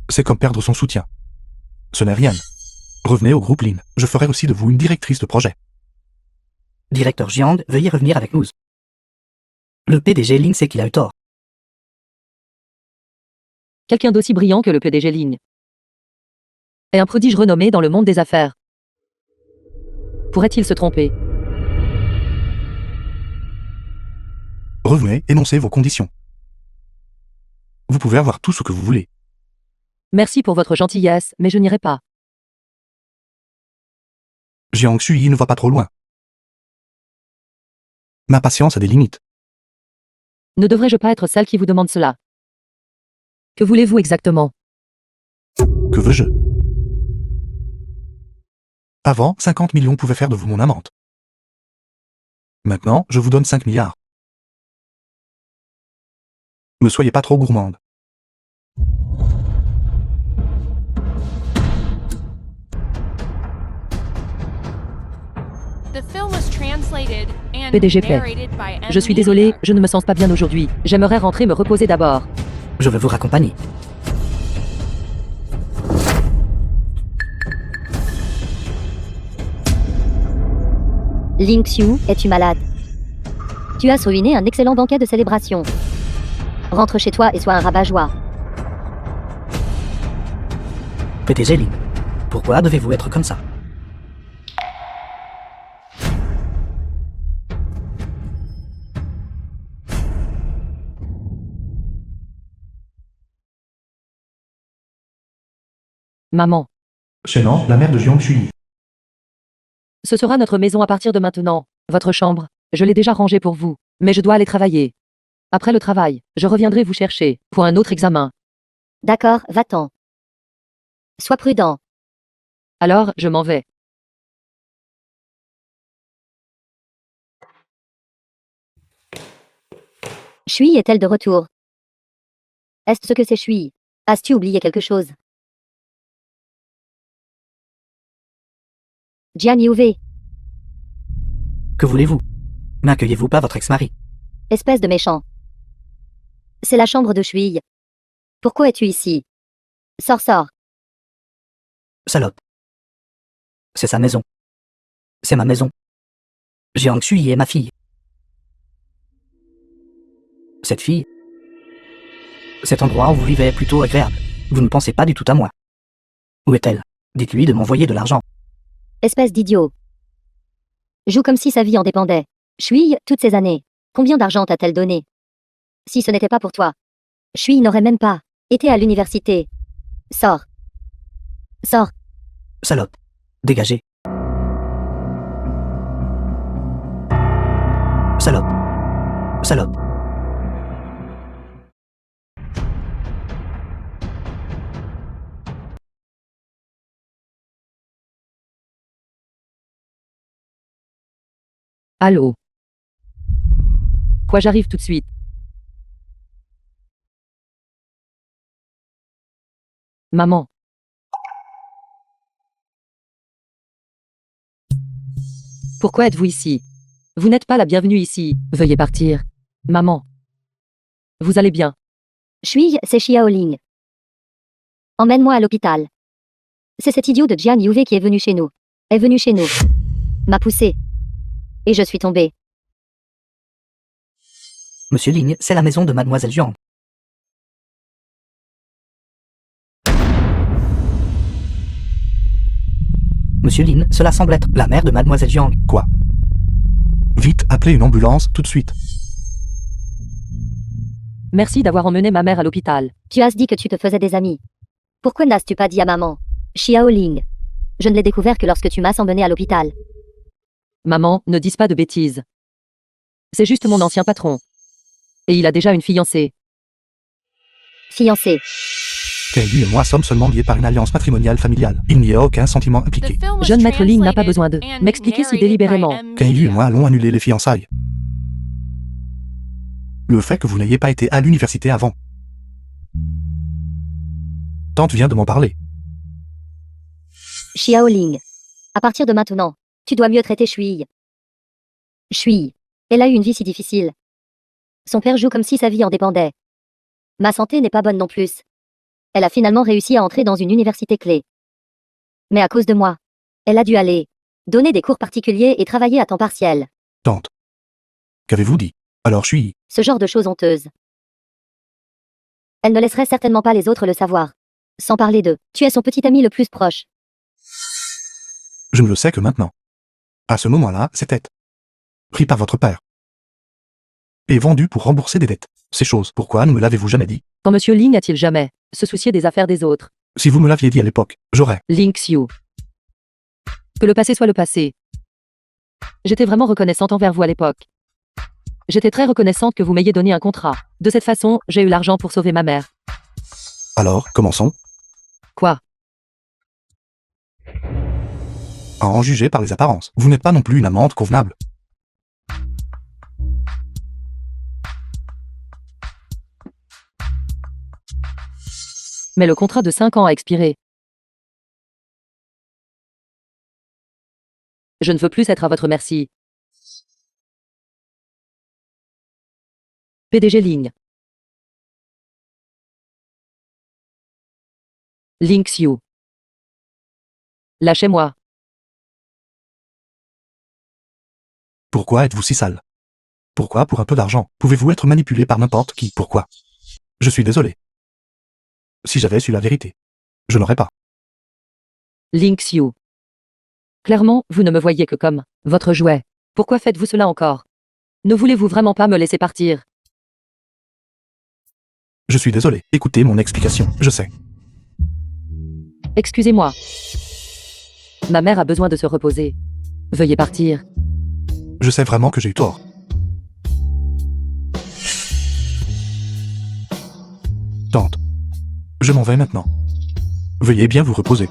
C'est comme perdre son soutien. Ce n'est rien. Revenez au groupe Lin. Je ferai aussi de vous une directrice de projet. Directeur Jiang, veuillez revenir avec nous. Le PDG Lin sait qu'il a eu tort. Quelqu'un d'aussi brillant que le PDG Ling est un prodige renommé dans le monde des affaires. Pourrait-il se tromper? Revenez, énoncez vos conditions. Vous pouvez avoir tout ce que vous voulez. Merci pour votre gentillesse, mais je n'irai pas. Jiang Sui ne va pas trop loin. Ma patience a des limites. Ne devrais-je pas être celle qui vous demande cela? Que voulez-vous exactement? Que veux-je? Avant, 50 millions pouvaient faire de vous mon amante. Maintenant, je vous donne 5 milliards. Ne soyez pas trop gourmande. The film was translated and PDG Play. narrated by M. Je suis désolé, Media. je ne me sens pas bien aujourd'hui. J'aimerais rentrer me reposer d'abord. Je veux vous raccompagner. Ling Xiu, es-tu malade? Tu as ruiné un excellent banquet de célébration. Rentre chez toi et sois un rabat-joie. PDG Lin, pourquoi devez-vous être comme ça? Maman, Shenhan, la mère de Jiang Sui. ce sera notre maison à partir de maintenant. Votre chambre, je l'ai déjà rangée pour vous, mais je dois aller travailler. Après le travail, je reviendrai vous chercher pour un autre examen. D'accord, va-t'en. Sois prudent. Alors, je m'en vais. Shui est-elle de retour? Est-ce ce que c'est Shui? As-tu oublié quelque chose? Jian Yuve, Que voulez-vous? N'accueillez-vous pas votre ex-mari? espèce de méchant. C'est la chambre de Shui. Pourquoi es-tu ici? Sors, sors. Salope. C'est sa maison. C'est ma maison. Jiang Shui est ma fille. Cette fille, cet endroit où vous vivez est plutôt agréable. Vous ne pensez pas du tout à moi. Où est-elle? Dites-lui de m'envoyer de l'argent. Espèce d'idiot. Joue comme si sa vie en dépendait. Shui, toutes ces années. Combien d'argent t'a-t-elle donné? Si ce n'était pas pour toi, Shui n'aurait même pas été à l'université. Sors. Sors. Salope. Dégagez. Salope. Salope. Allô? Quoi, j'arrive tout de suite. Maman. Pourquoi êtes-vous ici? Vous n'êtes pas la bienvenue ici. Veuillez partir. Maman. Vous allez bien? Shui, c'est Xiaoling. Emmène-moi à l'hôpital. C'est cet idiot de Jian Yuve qui est venu chez nous. Est venu chez nous. M'a poussé. Et je suis tombée. Monsieur Ling, c'est la maison de Mademoiselle Jiang. Monsieur Lin, cela semble être la mère de Mademoiselle Jiang. Quoi? Vite, appelez une ambulance, tout de suite. Merci d'avoir emmené ma mère à l'hôpital. Tu as dit que tu te faisais des amis. Pourquoi n'as-tu pas dit à maman? Xiaoling. Je ne l'ai découvert que lorsque tu m'as emmené à l'hôpital. Maman, ne dis pas de bêtises. C'est juste mon ancien patron. Et il a déjà une fiancée. Fiancé. Kailu et moi sommes seulement liés par une alliance matrimoniale familiale. Il n'y a aucun sentiment The impliqué. film was Jeune maître Ling n'a pas translated besoin de and m'expliquer si narrated by délibérément. M. Kailu et Media. moi allons annuler les fiançailles. Le fait que vous n'ayez pas été à l'université avant. Tante vient de m'en parler. Xiaoling. À partir de maintenant, tu dois mieux traiter Shui. Shui. Elle a eu une vie si difficile. Son père joue comme si sa vie en dépendait. Ma santé n'est pas bonne non plus. Elle a finalement réussi à entrer dans une université clé. Mais à cause de moi, elle a dû aller donner des cours particuliers et travailler à temps partiel. Tante. Qu'avez-vous dit? Alors je suis... Ce genre de choses honteuses. Elle ne laisserait certainement pas les autres le savoir. Sans parler d'eux, tu es son petit ami le plus proche. Je ne le sais que maintenant. À ce moment-là, c'était pris par votre père. Et vendu pour rembourser des dettes. Ces choses, pourquoi ne me l'avez-vous jamais dit? Quand Monsieur Ling a-t-il jamais se soucié des affaires des autres? Si vous me l'aviez dit à l'époque, j'aurais... Ling Xiu. Que le passé soit le passé. J'étais vraiment reconnaissante envers vous à l'époque. J'étais très reconnaissante que vous m'ayez donné un contrat. De cette façon, j'ai eu l'argent pour sauver ma mère. Alors, commençons. Quoi? À en juger par les apparences. Vous n'êtes pas non plus une amante convenable. Mais le contrat de 5 ans a expiré. Je ne veux plus être à votre merci. PDG Ling. Ling Xiu. Lâchez-moi. Pourquoi êtes-vous si sale? Pourquoi pour un peu d'argent? Pouvez-vous être manipulé par n'importe qui? Pourquoi? Je suis désolé. Si j'avais su la vérité, je n'aurais pas. Ling Xiu. Clairement, vous ne me voyez que comme votre jouet. Pourquoi faites-vous cela encore? Ne voulez-vous vraiment pas me laisser partir? Je suis désolé. Écoutez mon explication. Je sais. Excusez-moi. Ma mère a besoin de se reposer. Veuillez partir. Je sais vraiment que j'ai eu tort. Tante. Je m'en vais maintenant. Veuillez bien vous reposer.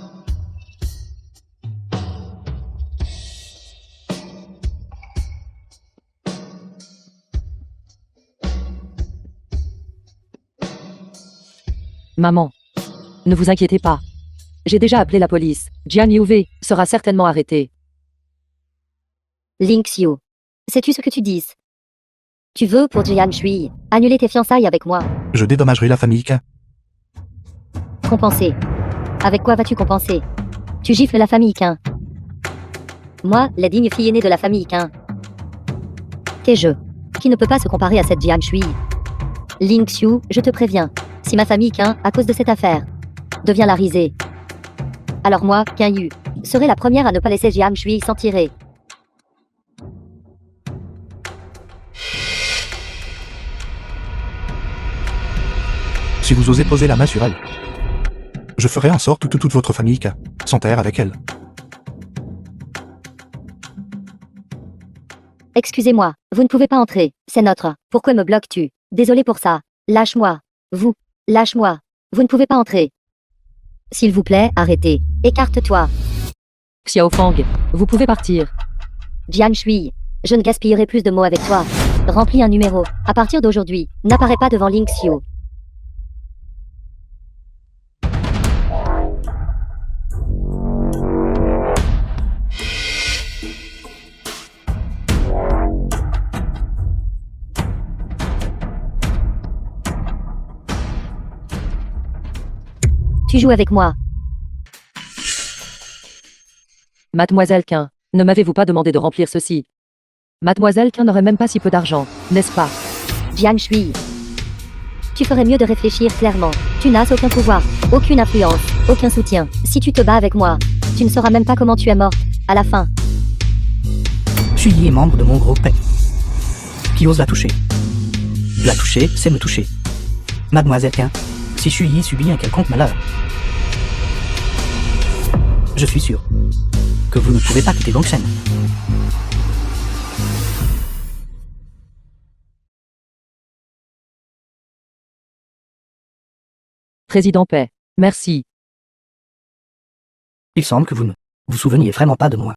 Maman. Ne vous inquiétez pas. J'ai déjà appelé la police. Jiang Yuwei sera certainement arrêté. Ling Xiu. Sais-tu ce que tu dis? Tu veux, pour Jian Shui, annuler tes fiançailles avec moi? Je dédommagerai la famille Qin. Compenser. Avec quoi vas-tu compenser? Tu gifles la famille Qin. Moi, la digne fille aînée de la famille Qin. Qu'ai-je? Qui ne peut pas se comparer à cette Jian Shui? Ling Xiu, je te préviens. Si ma famille Qin, à cause de cette affaire, devient la risée, alors moi, Qin Yu, serai la première à ne pas laisser Jian Shui s'en tirer. Si vous osez poser la main sur elle, je ferai en sorte que toute votre famille Qin s'enterre avec elle. Excusez-moi, vous ne pouvez pas entrer, c'est notre. Pourquoi me bloques-tu? Désolé pour ça. Lâche-moi. Vous, lâche-moi. Vous ne pouvez pas entrer. S'il vous plaît, arrêtez. Écarte-toi. Xiaofang, vous pouvez partir. Jian Shui, je ne gaspillerai plus de mots avec toi. Remplis un numéro. À partir d'aujourd'hui, n'apparais pas devant Ling Xiu. Tu joues avec moi. Mademoiselle Qin, ne m'avez-vous pas demandé de remplir ceci? Mademoiselle Qin n'aurait même pas si peu d'argent, n'est-ce pas? Jian Shui. Tu ferais mieux de réfléchir clairement. Tu n'as aucun pouvoir, aucune influence, aucun soutien. Si tu te bats avec moi, tu ne sauras même pas comment tu es morte, à la fin. Shui est membre de mon groupe. Qui ose la toucher? La toucher, c'est me toucher. Mademoiselle Qin, si Shui subit un quelconque malheur, je suis sûr que vous ne pouvez pas quitter Longshen. Président Paix, merci. Il semble que vous ne vous souveniez vraiment pas de moi.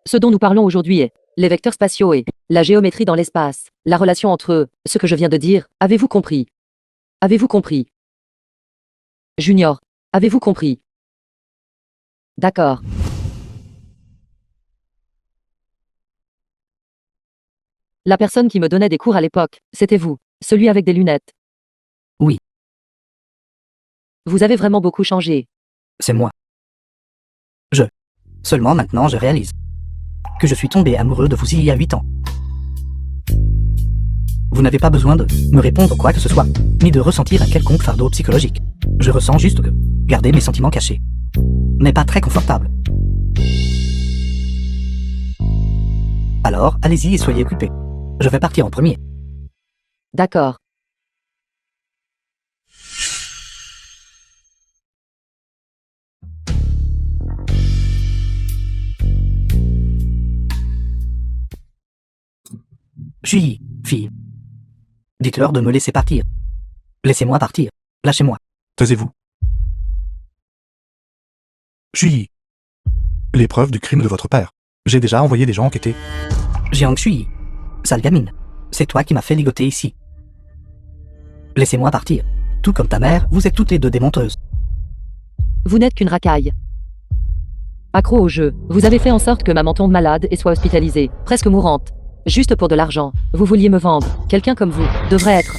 Ce dont nous parlons aujourd'hui est les vecteurs spatiaux et la géométrie dans l'espace, la relation entre eux, ce que je viens de dire, avez-vous compris? Avez-vous compris? Junior, avez-vous compris? D'accord. La personne qui me donnait des cours à l'époque, c'était vous, celui avec des lunettes. Oui. Vous avez vraiment beaucoup changé. C'est moi. Seulement maintenant je réalise que je suis tombé amoureux de vous il y a 8 ans. Vous n'avez pas besoin de me répondre quoi que ce soit, ni de ressentir un quelconque fardeau psychologique. Je ressens juste que garder mes sentiments cachés n'est pas très confortable. Alors, allez-y et soyez occupés. Je vais partir en premier. D'accord. Shui, fille. Dites-leur de me laisser partir. Laissez-moi partir. Lâchez-moi. Taisez-vous. Shui. Les preuves du crime de votre père. J'ai déjà envoyé des gens enquêter. Jiang Shui. Sale gamine. C'est toi qui m'as fait ligoter ici. Laissez-moi partir. Tout comme ta mère, vous êtes toutes les deux des menteuses. Vous n'êtes qu'une racaille. Accro au jeu, vous avez fait en sorte que maman tombe malade et soit hospitalisée, presque mourante. Juste pour de l'argent. Vous vouliez me vendre. Quelqu'un comme vous devrait être.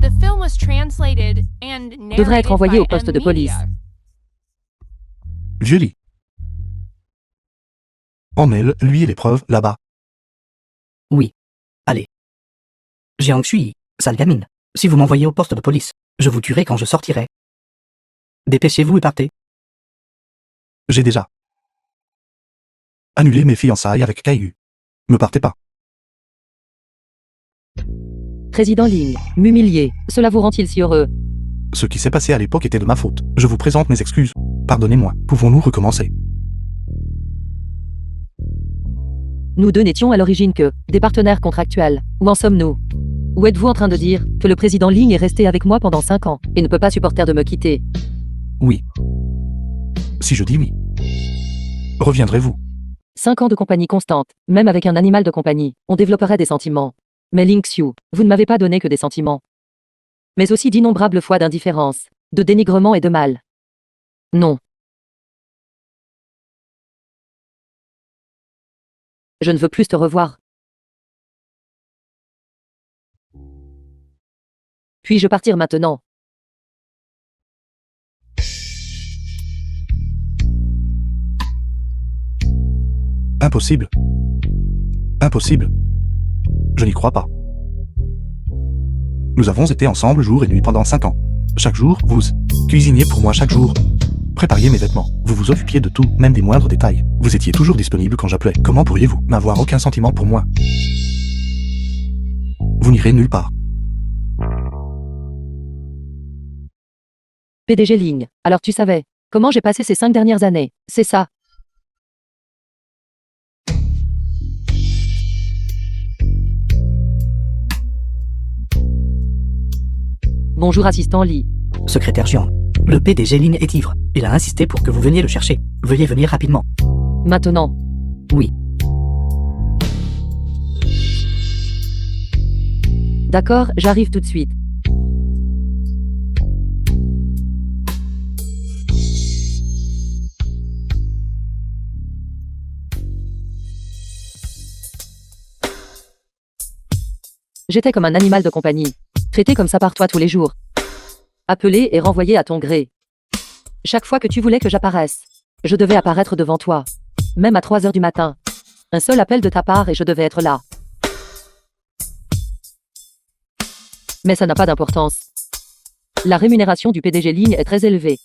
The film was translated and Devrait être narrated envoyé by au poste de police. Media. Julie. En elle, lui et les preuves, là-bas. Oui. Allez. Jiang Shui, sale gamine. Si vous m'envoyez au poste de police, je vous tuerai quand je sortirai. Dépêchez-vous et partez. J'ai déjà annulé mes fiançailles avec Caillou. Me partez pas. Président Ling, m'humilier, cela vous rend-il si heureux? Ce qui s'est passé à l'époque était de ma faute. Je vous présente mes excuses. Pardonnez-moi. Pouvons-nous recommencer? Nous deux n'étions à l'origine que des partenaires contractuels. Où en sommes-nous? Ou êtes-vous en train de dire que le président Ling est resté avec moi pendant 5 ans et ne peut pas supporter de me quitter? Oui. Si je dis oui. Reviendrez-vous? 5 ans de compagnie constante, même avec un animal de compagnie, on développerait des sentiments. Mais Ling Xiu, vous ne m'avez pas donné que des sentiments. Mais aussi d'innombrables fois d'indifférence, de dénigrement et de mal. Non. Je ne veux plus te revoir. Puis-je partir maintenant? Impossible. Impossible. Je n'y crois pas. Nous avons été ensemble jour et nuit pendant 5 ans. Chaque jour, vous cuisiniez pour moi chaque jour. Prépariez mes vêtements. Vous vous occupiez de tout, même des moindres détails. Vous étiez toujours disponible quand j'appelais. Comment pourriez-vous n'avoir aucun sentiment pour moi? Vous n'irez nulle part. PDG Ling, alors tu savais comment j'ai passé ces 5 dernières années, c'est ça? Bonjour assistant Li. Secrétaire Jiang. Le PDG Lin est ivre. Il a insisté pour que vous veniez le chercher. Veuillez venir rapidement. Maintenant. Oui. D'accord, j'arrive tout de suite. J'étais comme un animal de compagnie, traité comme ça par toi tous les jours. Appelé et renvoyé à ton gré. Chaque fois que tu voulais que j'apparaisse, je devais apparaître devant toi. Même à 3 heures du matin. Un seul appel de ta part et je devais être là. Mais ça n'a pas d'importance. La rémunération du PDG Ling est très élevée.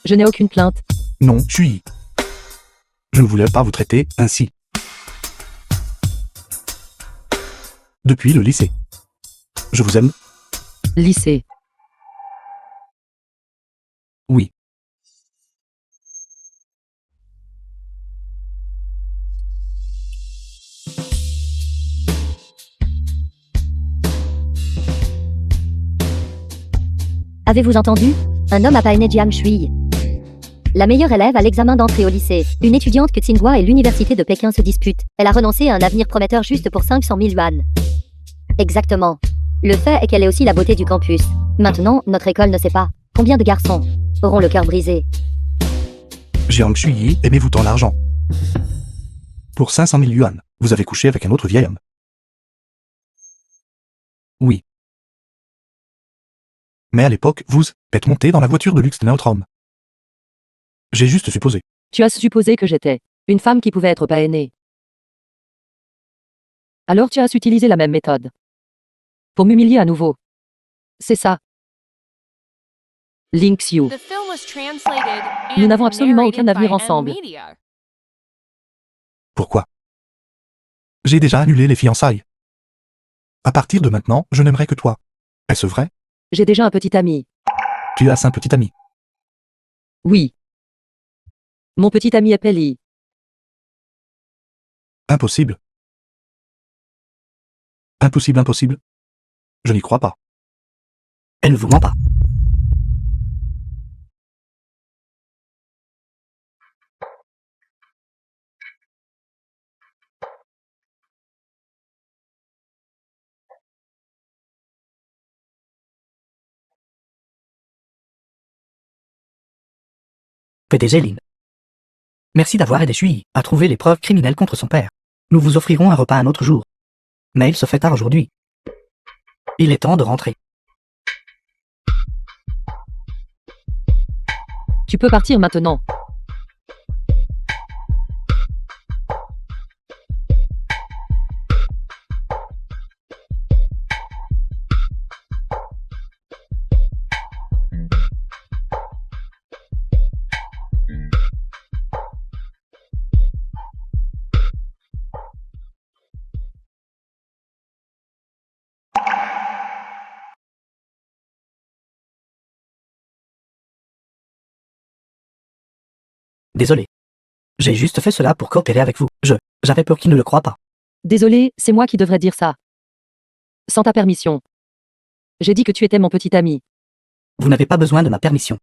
Je n'ai aucune plainte. Non, je ne voulais pas vous traiter ainsi. Depuis le lycée. Je vous aime. Lycée. Oui. Avez-vous entendu? Un homme a parrainé Jiang Shui. La meilleure élève à l'examen d'entrée au lycée. Une étudiante que Tsinghua et l'université de Pékin se disputent. Elle a renoncé à un avenir prometteur juste pour 500 000 yuan. Exactement. Le fait est qu'elle est aussi la beauté du campus. Maintenant, notre école ne sait pas combien de garçons auront le cœur brisé. Jiang Shui, aimez-vous tant l'argent? Pour 500 000 yuan, vous avez couché avec un autre vieil homme. Oui. Mais à l'époque, vous êtes monté dans la voiture de luxe d'un autre homme. J'ai juste supposé. Tu as supposé que j'étais une femme qui pouvait être parrainée. Alors tu as utilisé la même méthode. Pour m'humilier à nouveau. C'est ça. Ling Xiu. The film was translated Nous and n'avons absolument aucun narrated avenir by ensemble. M-Media. Pourquoi? J'ai déjà annulé les fiançailles. À partir de maintenant, je n'aimerai que toi. Est-ce vrai? J'ai déjà un petit ami. Tu as un petit ami. Oui. Mon petit ami est Peli. Impossible. Impossible, impossible. Je n'y crois pas. Elle ne vous ment pas. PDG Lin. Merci d'avoir aidé Shui à trouver les preuves criminelles contre son père. Nous vous offrirons un repas un autre jour. Mais il se fait tard aujourd'hui. Il est temps de rentrer. Tu peux partir maintenant. Désolé. J'ai juste fait cela pour coopérer avec vous. J'avais peur qu'il ne le croie pas. Désolé, c'est moi qui devrais dire ça. Sans ta permission. J'ai dit que tu étais mon petit ami. Vous n'avez pas besoin de ma permission.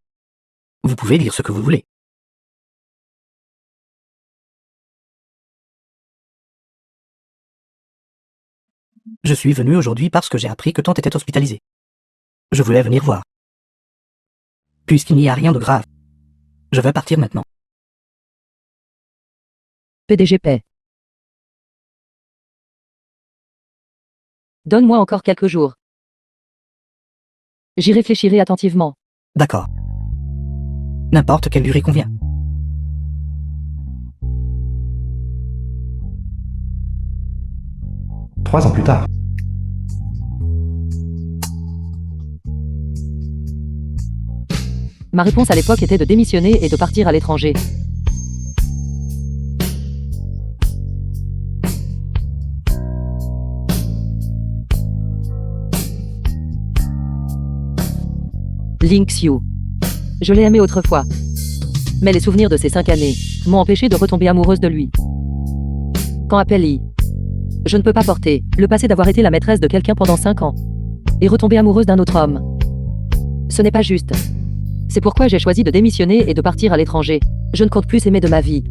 Vous pouvez dire ce que vous voulez. Je suis venu aujourd'hui parce que j'ai appris que tante était hospitalisée. Je voulais venir voir. Puisqu'il n'y a rien de grave. Je vais partir maintenant. PDG paie. Donne-moi encore quelques jours. J'y réfléchirai attentivement. D'accord. N'importe quelle durée convient. Trois ans plus tard. Ma réponse à l'époque était de démissionner et de partir à l'étranger. Link Xiu. Je l'ai aimé autrefois. Mais les souvenirs de ces 5 années m'ont empêché de retomber amoureuse de lui. Quand appelle Yi, je ne peux pas porter le passé d'avoir été la maîtresse de quelqu'un pendant 5 ans et retomber amoureuse d'un autre homme. Ce n'est pas juste. C'est pourquoi j'ai choisi de démissionner et de partir à l'étranger. Je ne compte plus aimer de ma vie.